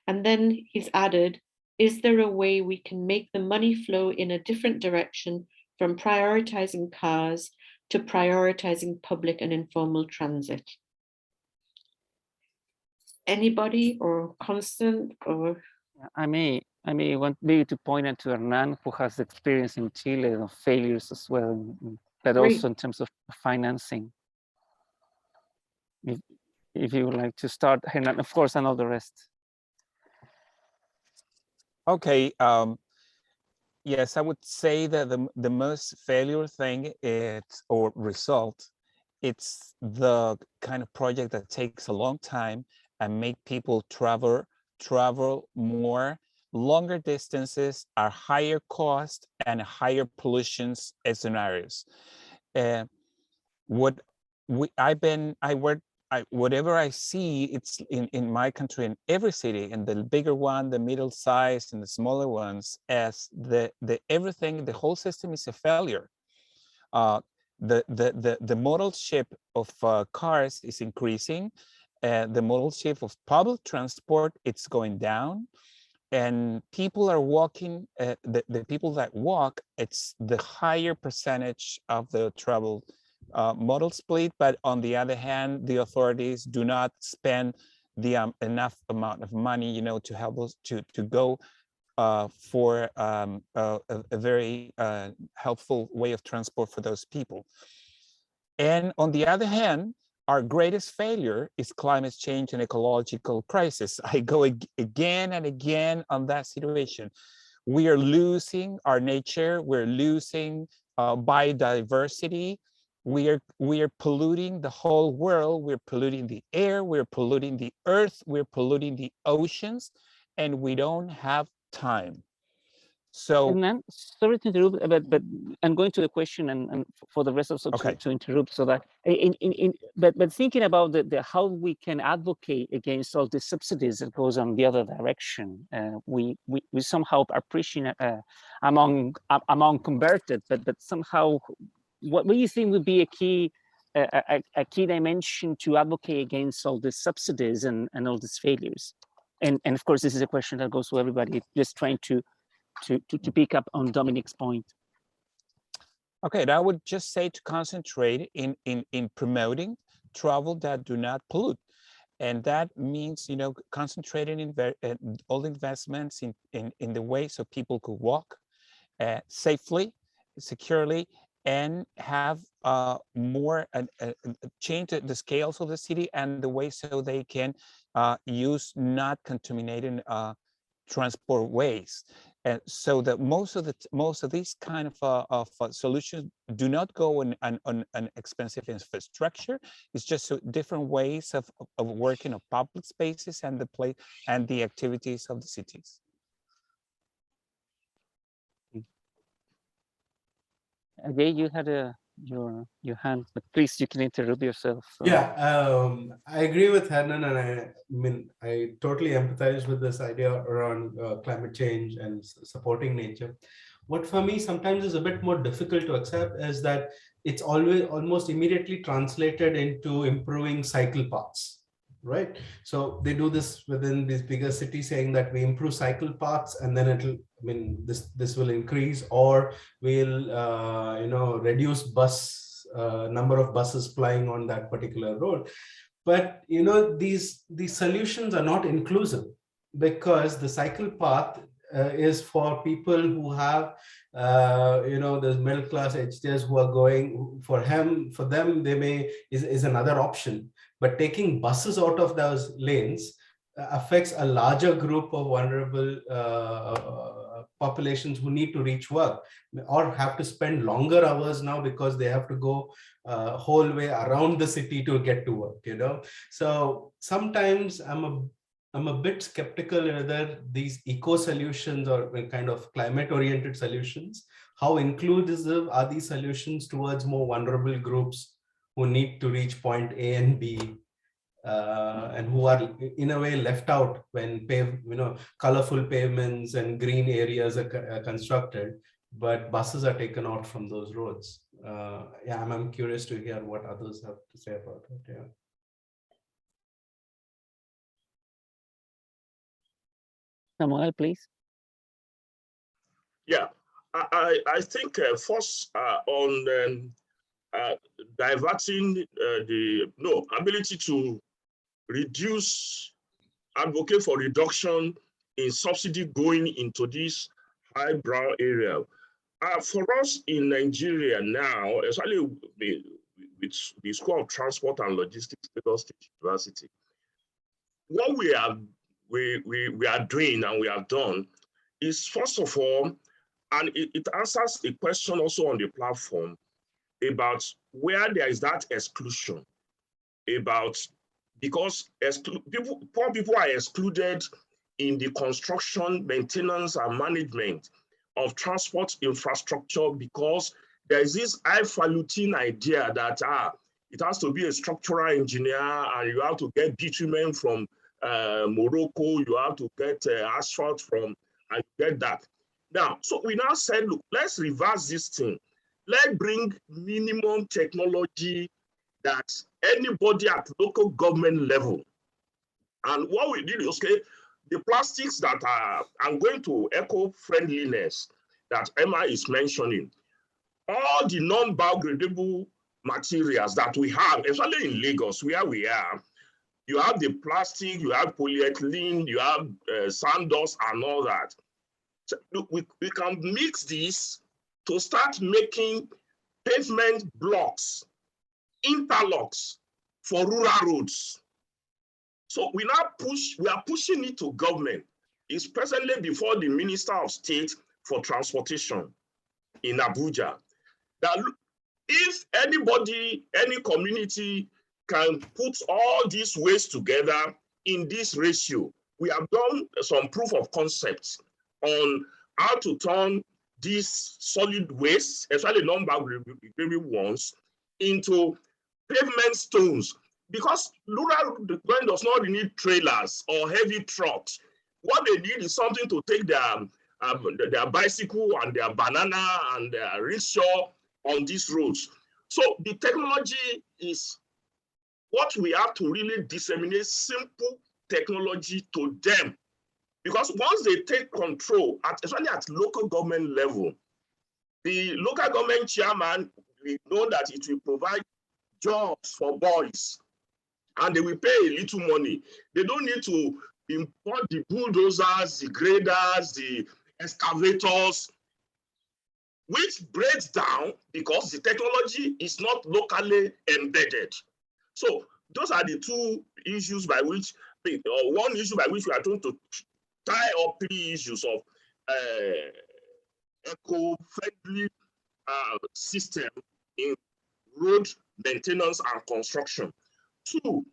And then he's added, is there a way we can make the money flow in a different direction from prioritizing cars to prioritizing public and informal transit? Anybody, or Constant, or? I may want maybe to point out to Hernan, who has experience in Chile of failures as well, but Great. also in terms of financing. If you would like to start, Hernan, of course, and all the rest. Okay. Yes, I would say that the most failure thing or result, it's the kind of project that takes a long time and make people travel more, longer distances, are higher cost and higher pollution scenarios. Whatever I see, it's in my country, in every city, in the bigger one, the middle size, and the smaller ones, as the whole system is a failure. The modal shift of cars is increasing. The modal shift of public transport, it's going down. And people are walking, the people that walk, it's the higher percentage of the travel modal split, but on the other hand, the authorities do not spend the enough amount of money, to help us to go for a very helpful way of transport for those people. And on the other hand, our greatest failure is climate change and ecological crisis. I go again and again on that situation. We are losing our nature. We're losing biodiversity. We are polluting the whole world. We're polluting the air. We're polluting the earth. We're polluting the oceans, and we don't have time. So, Hernan, sorry to interrupt, but I'm going to the question and for the rest also okay. to interrupt, so that but thinking about the how we can advocate against all the subsidies that goes on the other direction, we somehow are preaching among converted, but somehow what do you think would be a key dimension to advocate against all the subsidies and all these failures? And of course, this is a question that goes to everybody, just trying to pick up on Dominic's point. Okay, I would just say to concentrate in promoting travel that do not pollute. And that means, concentrating all investments in the way so people could walk safely, securely, and have more change the scales of the city and the way so they can use not contaminating transport ways. And so that most of these kind of solutions do not go on an expensive infrastructure. It's just different ways of working on public spaces and the activities of the cities. Again, you had your hand, but please, you can interrupt yourself. Yeah, I agree with Hernan, and I totally empathize with this idea around climate change and supporting nature. What for me sometimes is a bit more difficult to accept is that it's almost immediately translated into improving cycle paths, right? So they do this within these bigger cities, saying that we improve cycle paths and then this will increase, or we'll reduce number of buses plying on that particular road. But these solutions are not inclusive, because the cycle path is for people who have the middle class HTS who are going. For them they is another option, but taking buses out of those lanes affects a larger group of vulnerable populations who need to reach work or have to spend longer hours now because they have to go whole way around the city to get to work. So sometimes I'm a bit skeptical whether these eco solutions or kind of climate oriented solutions, how inclusive are these solutions towards more vulnerable groups who need to reach point A and B, and who are in a way left out when colorful pavements and green areas are constructed, but buses are taken out from those roads. Yeah, I'm curious to hear what others have to say about it. Yeah. Samuel, please. Yeah, I think first on diverting the ability to advocate for reduction in subsidy going into this highbrow area. For us in Nigeria now, especially with the School of Transport and Logistics, Lagos State University, what we are doing and we have done is, first of all, and it answers a question also on the platform about where there is that exclusion, because poor people are excluded in the construction, maintenance, and management of transport infrastructure, because there is this highfalutin idea that it has to be a structural engineer and you have to get bitumen from Morocco, you have to get asphalt from, and get that. Now, so we now said, look, let's reverse this thing. Let's bring minimum technology that anybody at local government level. And what we did is, okay, the plastics that I'm going to eco-friendliness that Emma is mentioning, all the non-biodegradable materials that we have, especially in Lagos, where we are, you have the plastic, you have polyethylene, you have sawdust and all that. So we can mix this to start making pavement blocks, interlocks for rural roads. So we are pushing it to government. It's presently before the Minister of State for Transportation in Abuja, that if anybody, any community can put all these waste together in this ratio, we have done some proof of concepts on how to turn these solid waste, especially non-biodegradable ones, into pavement stones. Because rural going does not need trailers or heavy trucks. What they need is something to take their bicycle and their banana and their rickshaw on these roads. So the technology is what we have to really disseminate, simple technology to them. Because once they take control, especially at local government level, the local government chairman, we know that it will provide jobs for boys and they will pay a little money. They don't need to import the bulldozers, the graders, the excavators, which breaks down because the technology is not locally embedded. So those are the two issues by which, or one issue by which we are trying to tie up three issues of eco-friendly system in road maintenance and construction. Two,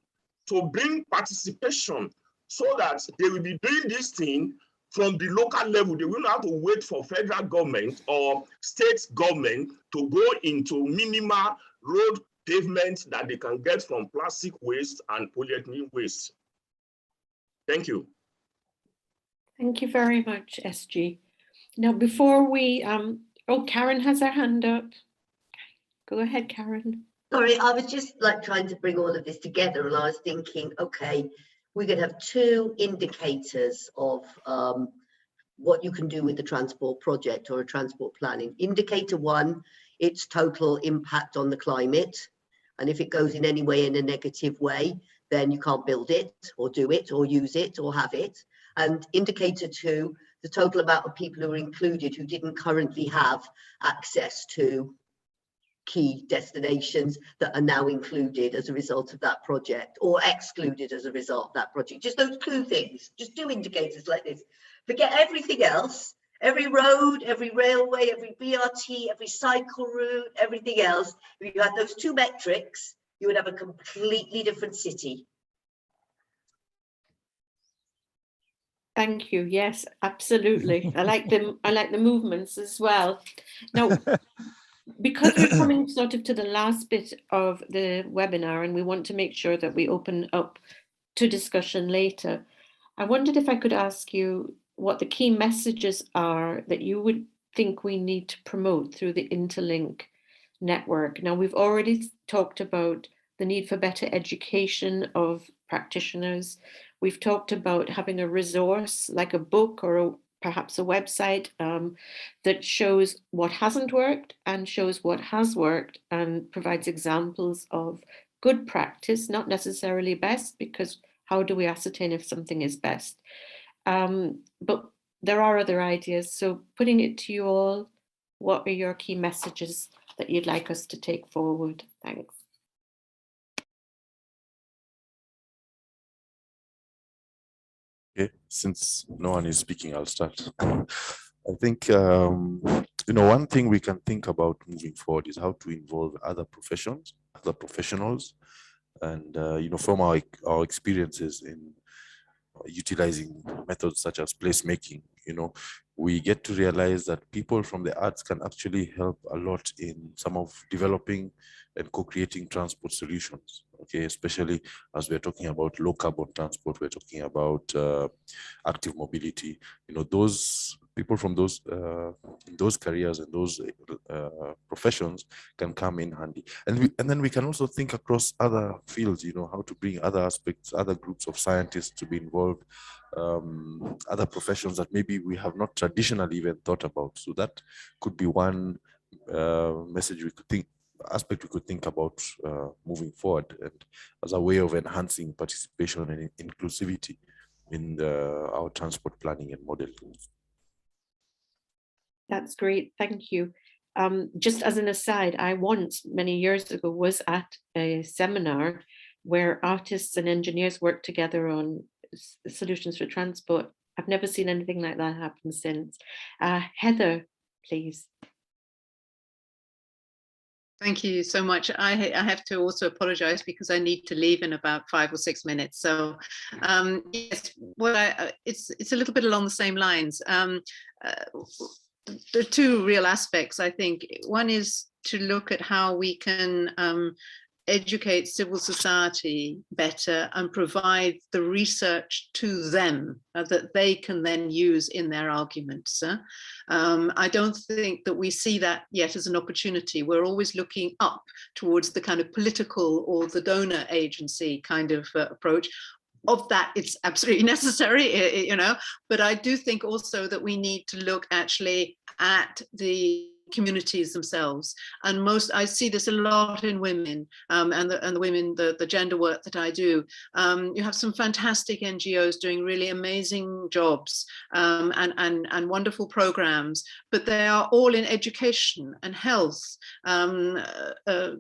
to bring participation so that they will be doing this thing from the local level. They will not have to wait for federal government or state government to go into minimal road pavement that they can get from plastic waste and polyethylene waste. Thank you. Thank you very much, SG. Now, before we, oh, Karen has her hand up. Go ahead, Karen. Sorry, I was just like trying to bring all of this together, and I was thinking, okay, we're going to have two indicators of what you can do with the transport project or a transport planning. Indicator one, its total impact on the climate. And if it goes in any way in a negative way, then you can't build it or do it or use it or have it. And indicator two, the total amount of people who are included who didn't currently have access to key destinations that are now included as a result of that project or excluded as a result of that project. Just those two things, just do indicators like this. Forget everything else, every road, every railway, every BRT, every cycle route, everything else. If you had those two metrics, you would have a completely different city. Thank you. Yes, absolutely. I like them. I like the movements as well. Now, because we're coming sort of to the last bit of the webinar and we want to make sure that we open up to discussion later, I wondered if I could ask you what the key messages are that you would think we need to promote through the Interlink network. Now, we've already talked about the need for better education of practitioners. We've talked about having a resource like a book or perhaps a website that shows what hasn't worked and shows what has worked and provides examples of good practice, not necessarily best, because how do we ascertain if something is best? But there are other ideas. So putting it to you all, what are your key messages that you'd like us to take forward? Thanks. Okay, since no one is speaking, I'll start. I think, one thing we can think about moving forward is how to involve other professions, other professionals, and, from our experiences in utilizing methods such as placemaking, we get to realize that people from the arts can actually help a lot in some of developing and co-creating transport solutions. Okay, especially as we're talking about low carbon transport, we're talking about active mobility. Those people from those careers and those professions can come in handy, and then we can also think across other fields. How to bring other aspects, other groups of scientists to be involved, other professions that maybe we have not traditionally even thought about. So that could be one message we could think. Aspect we could think about moving forward, and as a way of enhancing participation and inclusivity in our transport planning and modeling. That's great, thank you. Just as an aside, I once, many years ago, was at a seminar where artists and engineers worked together on solutions for transport. I've never seen anything like that happen since. Heather, please. Thank you so much. I have to also apologize because I need to leave in about 5 or 6 minutes. So yes, it's a little bit along the same lines. There are two real aspects, I think. One is to look at how we can educate civil society better and provide the research to them that they can then use in their arguments. I don't think that we see that yet as an opportunity. We're always looking up towards the kind of political or the donor agency kind of approach. Of that, it's absolutely necessary, but I do think also that we need to look actually at the communities themselves. And I see this a lot in women, and the women, the gender work that I do. You have some fantastic NGOs doing really amazing jobs, and wonderful programs, but they are all in education and health,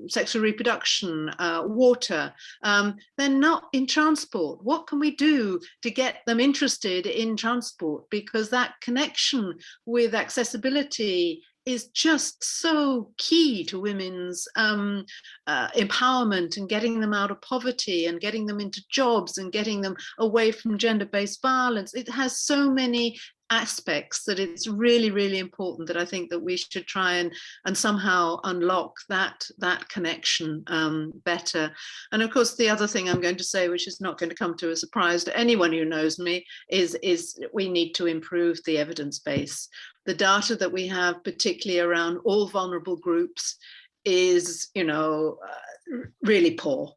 sexual reproduction, water. They're not in transport. What can we do to get them interested in transport? Because that connection with accessibility is just so key to women's empowerment and getting them out of poverty and getting them into jobs and getting them away from gender-based violence. It has so many aspects that it's really, really important that I think that we should try and somehow unlock that connection better. And of course, the other thing I'm going to say, which is not going to come to a surprise to anyone who knows me, is we need to improve the evidence base. The data that we have, particularly around all vulnerable groups, is, really poor.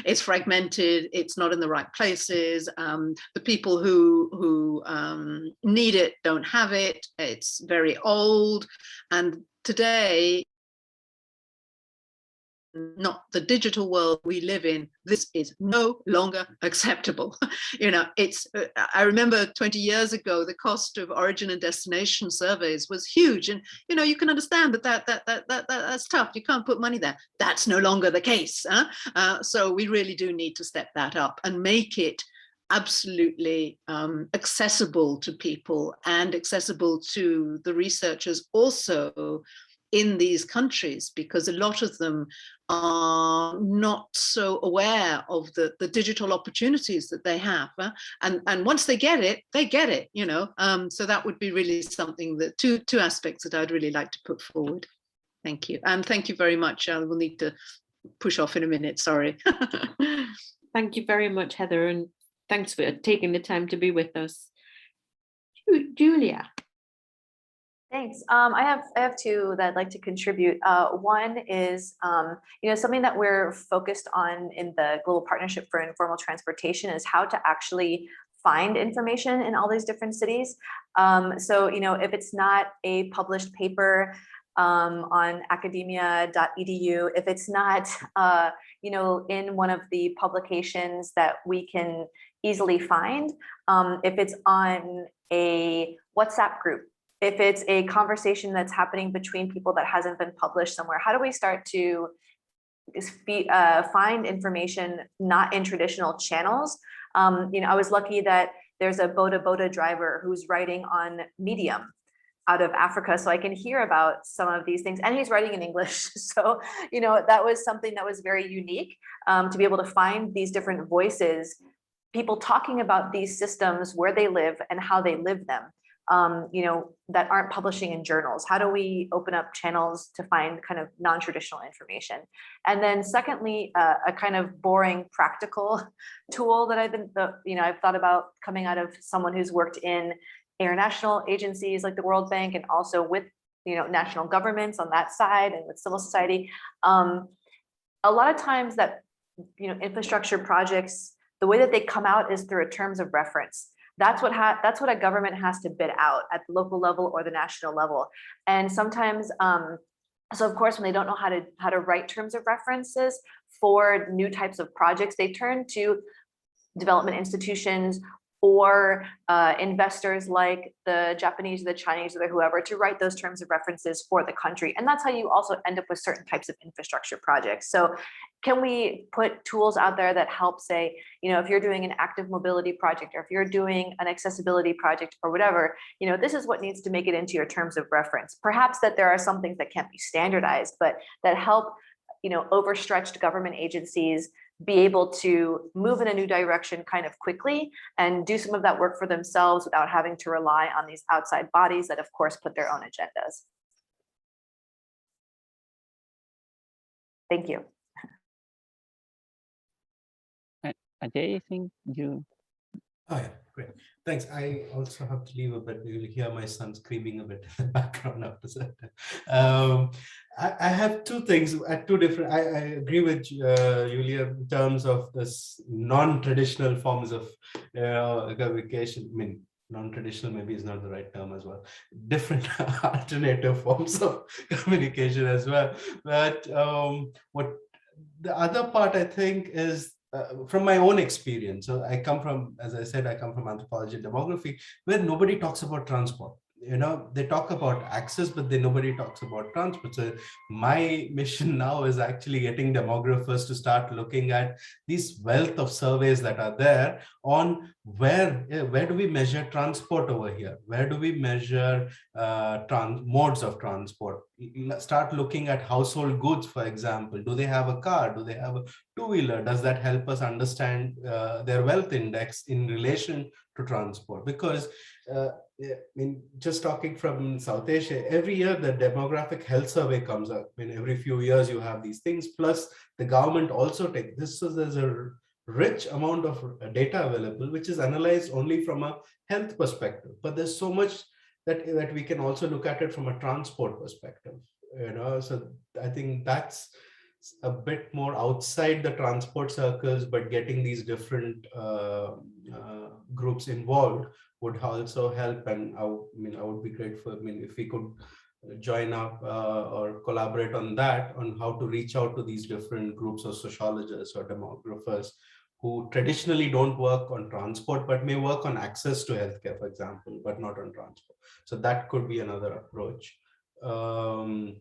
It's fragmented, it's not in the right places. The people who need it don't have it. It's very old. And today, not the digital world we live in, this is no longer acceptable. I remember 20 years ago, the cost of origin and destination surveys was huge. And, you can understand that's tough. You can't put money there. That's no longer the case. So we really do need to step that up and make it absolutely accessible to people and accessible to the researchers also in these countries, because a lot of them are not so aware of the digital opportunities that they have. And once they get it, so that would be really something that two aspects that I'd really like to put forward. Thank you. And thank you very much. I will need to push off in a minute, sorry. Thank you very much, Heather, and thanks for taking the time to be with us. Julia. Thanks. I have two that I'd like to contribute. One is, something that we're focused on in the Global Partnership for Informal Transportation is how to actually find information in all these different cities. So, if it's not a published paper on academia.edu, if it's not, in one of the publications that we can easily find, if it's on a WhatsApp group, if it's a conversation that's happening between people that hasn't been published somewhere, how do we start to find information not in traditional channels? I was lucky that there's a boda driver who's writing on Medium out of Africa, so I can hear about some of these things, and he's writing in English. So, that was something that was very unique, to be able to find these different voices, people talking about these systems, where they live and how they live them. That aren't publishing in journals. How do we open up channels to find kind of non-traditional information? And then secondly, a kind of boring practical tool that I've thought about coming out of someone who's worked in international agencies like the World Bank, and also with, national governments on that side and with civil society. A lot of times that, infrastructure projects, the way that they come out is through a terms of reference. That's what a government has to bid out at the local level or the national level. And sometimes, so of course, when they don't know how to write terms of references for new types of projects, they turn to development institutions or investors like the Japanese or the Chinese or whoever to write those terms of references for the country. And that's how you also end up with certain types of infrastructure projects. So can we put tools out there that help say, if you're doing an active mobility project, or if you're doing an accessibility project or whatever, this is what needs to make it into your terms of reference. Perhaps that there are some things that can't be standardized, but that help, overstretched government agencies be able to move in a new direction kind of quickly and do some of that work for themselves without having to rely on these outside bodies that of course put their own agendas. Thank you. Ajay, I think you. Oh yeah, great. Thanks. I also have to leave a bit. You'll hear my son screaming a bit in the background after that. I have two things, two different. I agree with Julia in terms of this non-traditional forms of communication. I mean, non-traditional maybe is not the right term as well, different alternative forms of communication as well. But what the other part I think is from my own experience. So I come from, as I said, I come from anthropology and demography, where nobody talks about transport. You know, they talk about access, but then nobody talks about transport. So my mission now is actually getting demographers to start looking at these wealth of surveys that are there on where do we measure transport over here? Where do we measure modes of transport? Start looking at household goods, for example. Do they have a car? Do they have a two-wheeler? Does that help us understand their wealth index in relation to transport? Because I mean, just talking from South Asia, every year the demographic health survey comes up. I mean, every few years you have these things. Plus, the government also takes this. So there's a rich amount of data available, which is analyzed only from a health perspective. But there's so much that we can also look at it from a transport perspective. You know, so I think that's a bit more outside the transport circles, but getting these different groups involved would also help. And I would be grateful. I mean, if we could join up or collaborate on that, on how to reach out to these different groups of sociologists or demographers who traditionally don't work on transport, but may work on access to healthcare, for example, but not on transport. So that could be another approach. And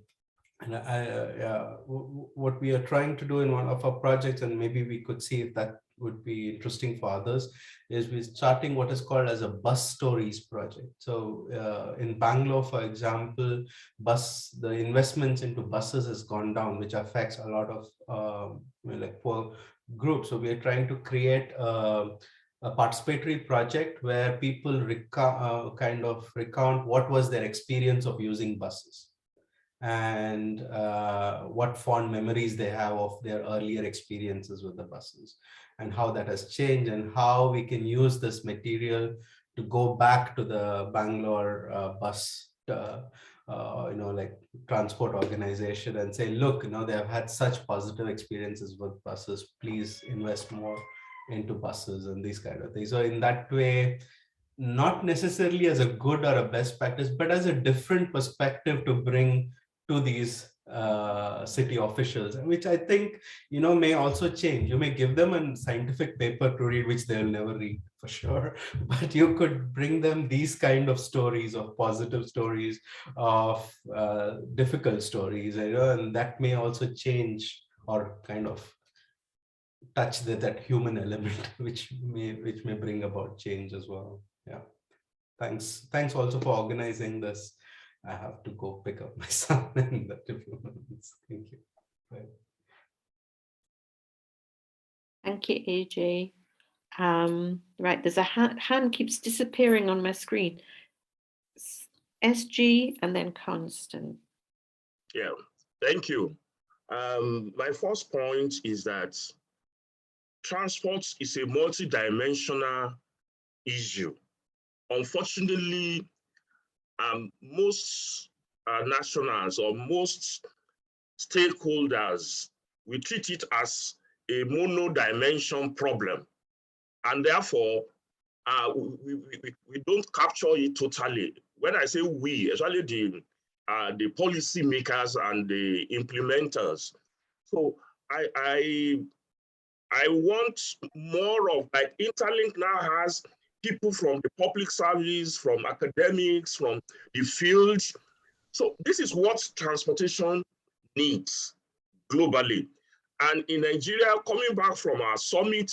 what we are trying to do in one of our projects, and maybe we could see if that would be interesting for others, is we're starting what is called as a bus stories project. So in Bangalore, for example, the investments into buses has gone down, which affects a lot of like poor groups. So we are trying to create a participatory project where people kind of recount what was their experience of using buses, and what fond memories they have of their earlier experiences with the buses, and how that has changed, and how we can use this material to go back to the Bangalore bus like transport organization and say, look, they have had such positive experiences with buses, please invest more into buses and these kind of things. So in that way, not necessarily as a good or a best practice, but as a different perspective to bring to these city officials, which I think, may also change. You may give them a scientific paper to read, which they'll never read for sure, but you could bring them these kind of stories, of positive stories, of difficult stories, and that may also change or kind of touch that human element, which may bring about change as well. Yeah. Thanks also for organizing this. I have to go pick up my son in a few minutes. Thank you. Bye. Thank you, AJ. Right, there's a hand keeps disappearing on my screen. SG and then Constant. Yeah, thank you. My first point is that transport is a multi-dimensional issue. Unfortunately, most nationals or most stakeholders, we treat it as a mono-dimension problem. And therefore, we don't capture it totally. When I say we, especially the policy makers and the implementers. So I want more of, like, Interlink now has people from the public service, from academics, from the field. So this is what transportation needs globally. And in Nigeria, coming back from our summit,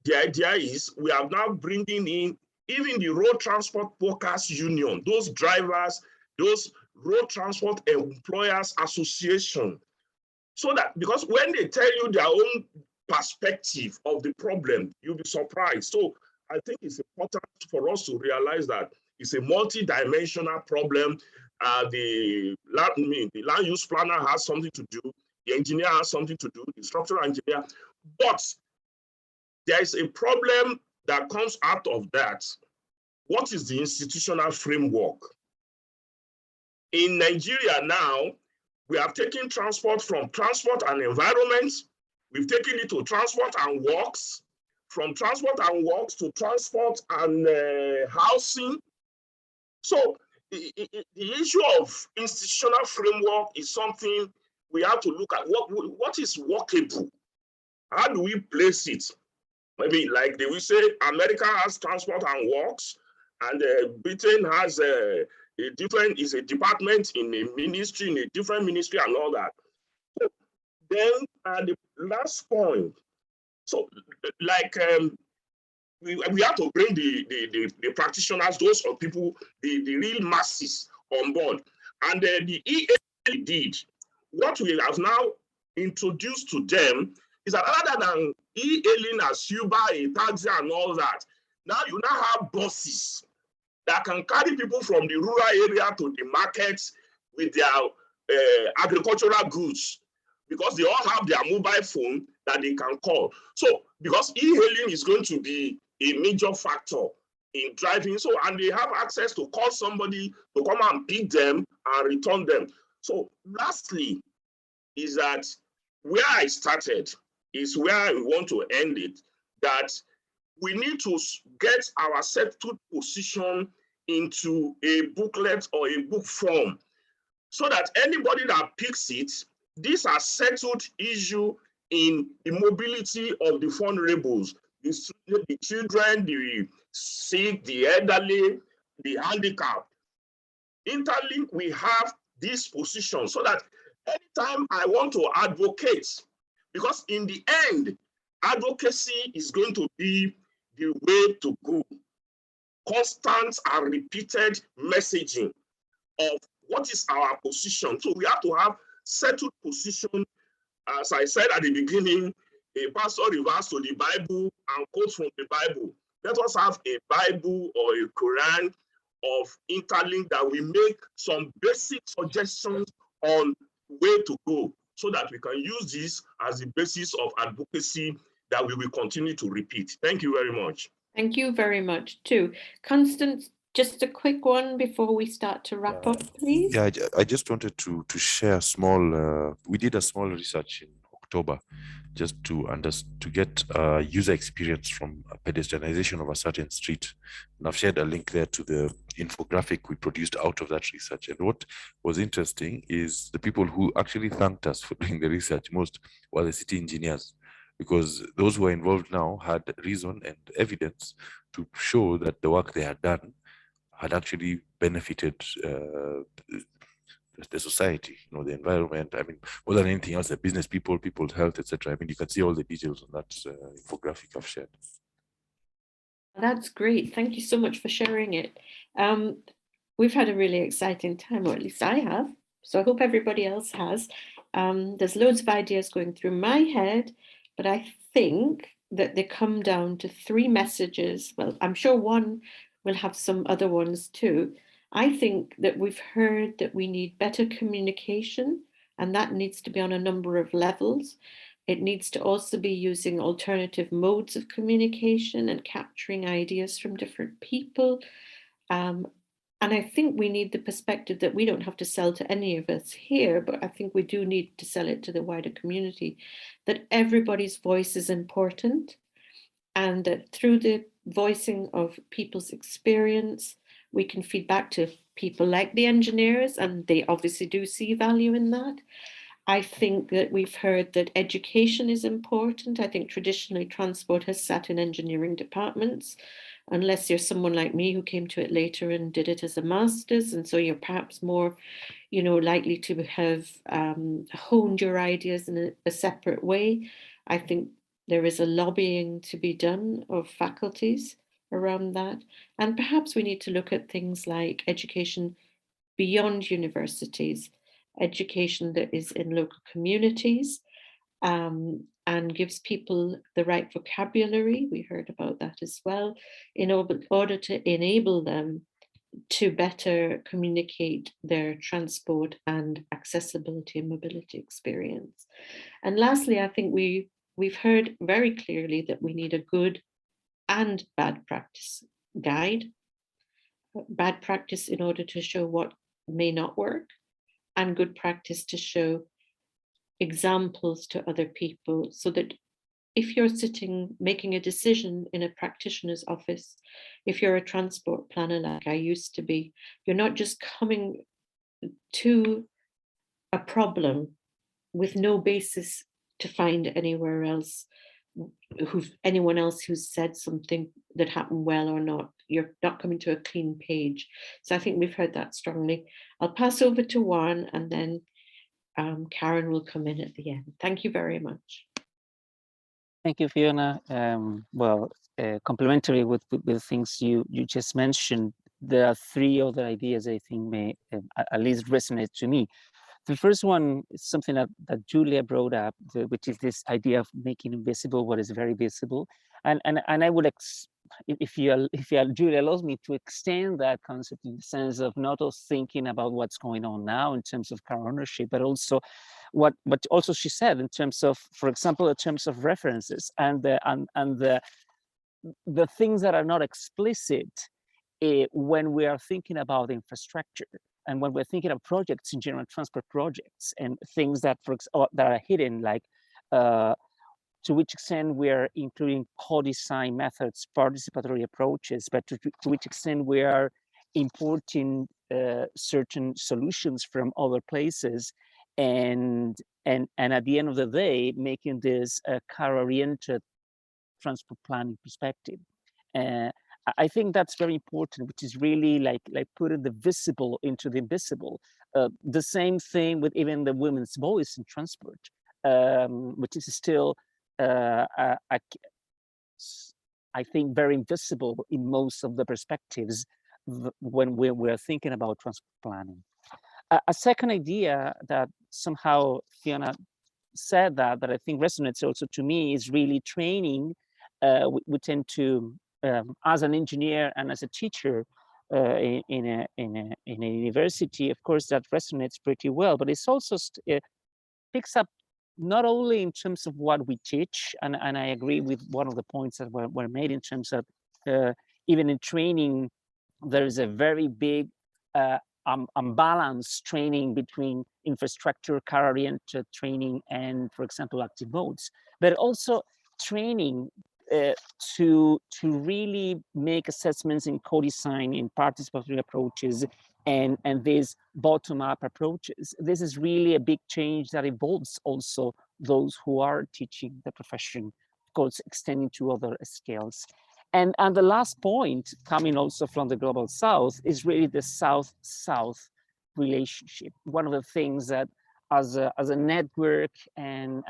the idea is we are now bringing in even the Road Transport Workers Union, those drivers, those Road Transport Employers Association. So that, because when they tell you their own perspective of the problem, you'll be surprised. So I think it's important for us to realize that it's a multi-dimensional problem. The land use planner has something to do, the engineer has something to do, the structural engineer, but there is a problem that comes out of that. What is the institutional framework? In Nigeria now, we have taken transport from transport and environment, we've taken it to transport and works, from transport and works to transport and housing. So the issue of institutional framework is something we have to look at. What is workable? How do we place it? Maybe like they will say, America has transport and works, and Britain has a department in a ministry, in a different ministry and all that. So then the last point, so like we have to bring the practitioners, those of people, the real masses on board. And the EA did, what we have now introduced to them is that rather than e-hailing as Uber, a taxi and all that, now you now have buses that can carry people from the rural area to the markets with their agricultural goods, because they all have their mobile phone that they can call. So because e-hailing is going to be a major factor in driving, so and they have access to call somebody to come and pick them and return them. So lastly is that where I started is where I want to end it, that we need to get our settled position into a booklet or a book form, so that anybody that picks it, these are settled issue in the mobility of the vulnerables, the children, the sick, the elderly, the handicapped. Interlink, we have this position so that anytime I want to advocate, because in the end, advocacy is going to be the way to go. Constant and repeated messaging of what is our position. So we have to have settled position. As I said at the beginning, a pastor refers to the Bible and quotes from the Bible. Let us have a Bible or a Quran of Interlink that we make some basic suggestions on where to go, so that we can use this as the basis of advocacy that we will continue to repeat. Thank you very much. Thank you very much too. Constance, just a quick one before we start to wrap up, please. Yeah, I just wanted to share a small, we did a small research in October just to get user experience from pedestrianization of a certain street. And I've shared a link there to the infographic we produced out of that research. And what was interesting is the people who actually thanked us for doing the research most were the city engineers, because those who are involved now had reason and evidence to show that the work they had done had actually benefited the society, the environment. I mean, more than anything else, the business people, people's health, etc. I mean, you can see all the details on that infographic I've shared. That's great. Thank you so much for sharing it. We've had a really exciting time, or at least I have. So I hope everybody else has. There's loads of ideas going through my head, but I think that they come down to 3 messages. Well, I'm sure one will have some other ones too. I think that we've heard that we need better communication, and that needs to be on a number of levels. It needs to also be using alternative modes of communication and capturing ideas from different people. And I think we need the perspective that we don't have to sell to any of us here, but I think we do need to sell it to the wider community, that everybody's voice is important, and that through the voicing of people's experience, we can feed back to people like the engineers, and they obviously do see value in that. I think that we've heard that education is important. I think traditionally transport has sat in engineering departments, unless you're someone like me who came to it later and did it as a master's. And so you're perhaps more, likely to have honed your ideas in a separate way. I think there is a lobbying to be done of faculties around that. And perhaps we need to look at things like education beyond universities, education that is in local communities, and gives people the right vocabulary. We heard about that as well, in order to enable them to better communicate their transport and accessibility and mobility experience. And lastly, I think we've heard very clearly that we need a good and bad practice guide. Bad practice in order to show what may not work, and good practice to show examples to other people, so that if you're sitting making a decision in a practitioner's office, if you're a transport planner like I used to be, you're not just coming to a problem with no basis to find anywhere else, anyone else who's said something that happened well or not. You're not coming to a clean page. So I think we've heard that strongly. I'll pass over to Juan, and then Karen will come in at the end. Thank you very much. Thank you, Fiona. Complementary with things you just mentioned, there are three other ideas I think may at least resonate to me. The first one is something that Julia brought up, which is this idea of making invisible what is very visible. And I would, if Julia allows me to extend that concept in the sense of not just thinking about what's going on now in terms of car ownership, but also what also she said in terms of, for example, in terms of references and the things that are not explicit when we are thinking about infrastructure. And when we're thinking of projects in general, transport projects, and things that that are hidden, like to which extent we are including co-design methods, participatory approaches, but to which extent we are importing certain solutions from other places, and at the end of the day, making this a car-oriented transport planning perspective. I think that's very important, which is really like putting the visible into the invisible. The same thing with even the women's voice in transport, which is still, I think, very invisible in most of the perspectives when we're thinking about transport planning. A second idea that somehow Fiona said that I think resonates also to me is really training. We tend to, as an engineer and as a teacher in a university, of course, that resonates pretty well, but it's also picks up not only in terms of what we teach, and I agree with one of the points that were made in terms of even in training, there is a very big unbalanced training between infrastructure, car-oriented training, and, for example, active modes, but also training to really make assessments in co-design, in participatory approaches, and these bottom-up approaches. This is really a big change that involves also those who are teaching the profession, of course, extending to other scales. And the last point, coming also from the Global South, is really the South-South relationship. One of the things that as a network and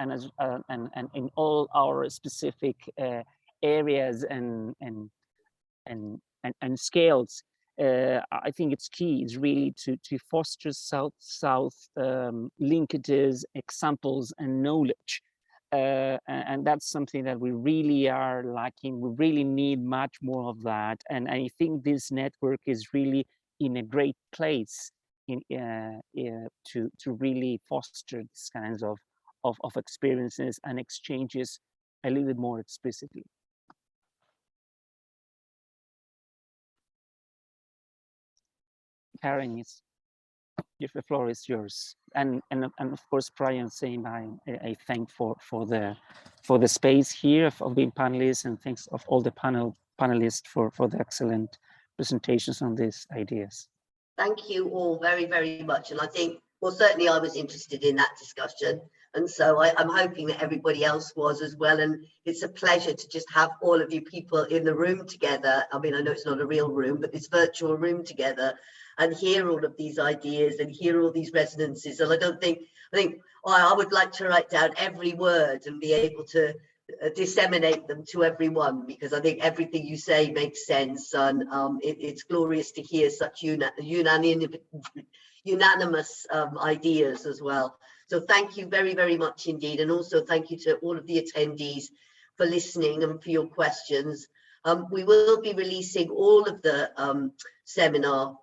in all our specific areas and scales, I think it's key is really to foster South-South linkages, examples, and knowledge. And that's something that we really are lacking. We really need much more of that. And I think this network is really in a great place to really foster these kinds of experiences and exchanges a little bit more explicitly. Karen, the floor is yours. And of course, Brian, same. I thank for the space here of being panelists, and thanks of all the panelists for the excellent presentations on these ideas. Thank you all very, very much. And I think, well, certainly I was interested in that discussion. And so I'm hoping that everybody else was as well. And it's a pleasure to just have all of you people in the room together. I mean, I know it's not a real room, but this virtual room together, and hear all of these ideas and hear all these resonances. And I think I would like to write down every word and be able to disseminate them to everyone, because I think everything you say makes sense, and it's glorious to hear such unanimous ideas as well. So thank you very, very much indeed. And also thank you to all of the attendees for listening and for your questions. We will be releasing all of the seminar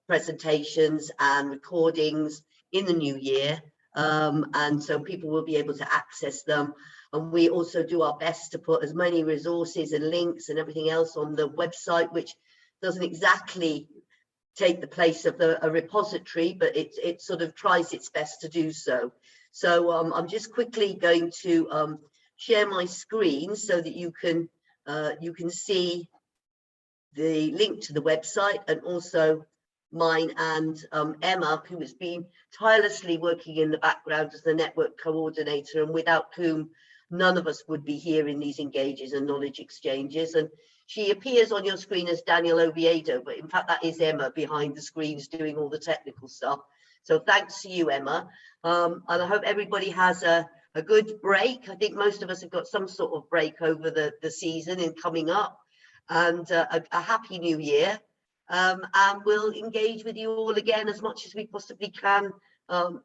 presentations and recordings in the new year. And so people will be able to access them. And we also do our best to put as many resources and links and everything else on the website, which doesn't exactly take the place of a repository, but it sort of tries its best to do so. So I'm just quickly going to share my screen so that you can see the link to the website, and also mine and Emma, who has been tirelessly working in the background as the network coordinator, and without whom none of us would be here in these engages and knowledge exchanges. And she appears on your screen as Daniel Oviedo, but in fact that is Emma behind the screens doing all the technical stuff. So thanks to you, Emma. And I hope everybody has a good break. I think most of us have got some sort of break over the season and coming up, and a happy new year. And we'll engage with you all again as much as we possibly can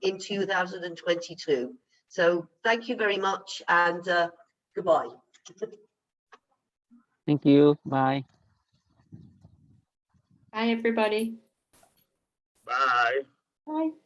in 2022. So thank you very much, and goodbye. Thank you. Bye. Bye, everybody. Bye. Bye.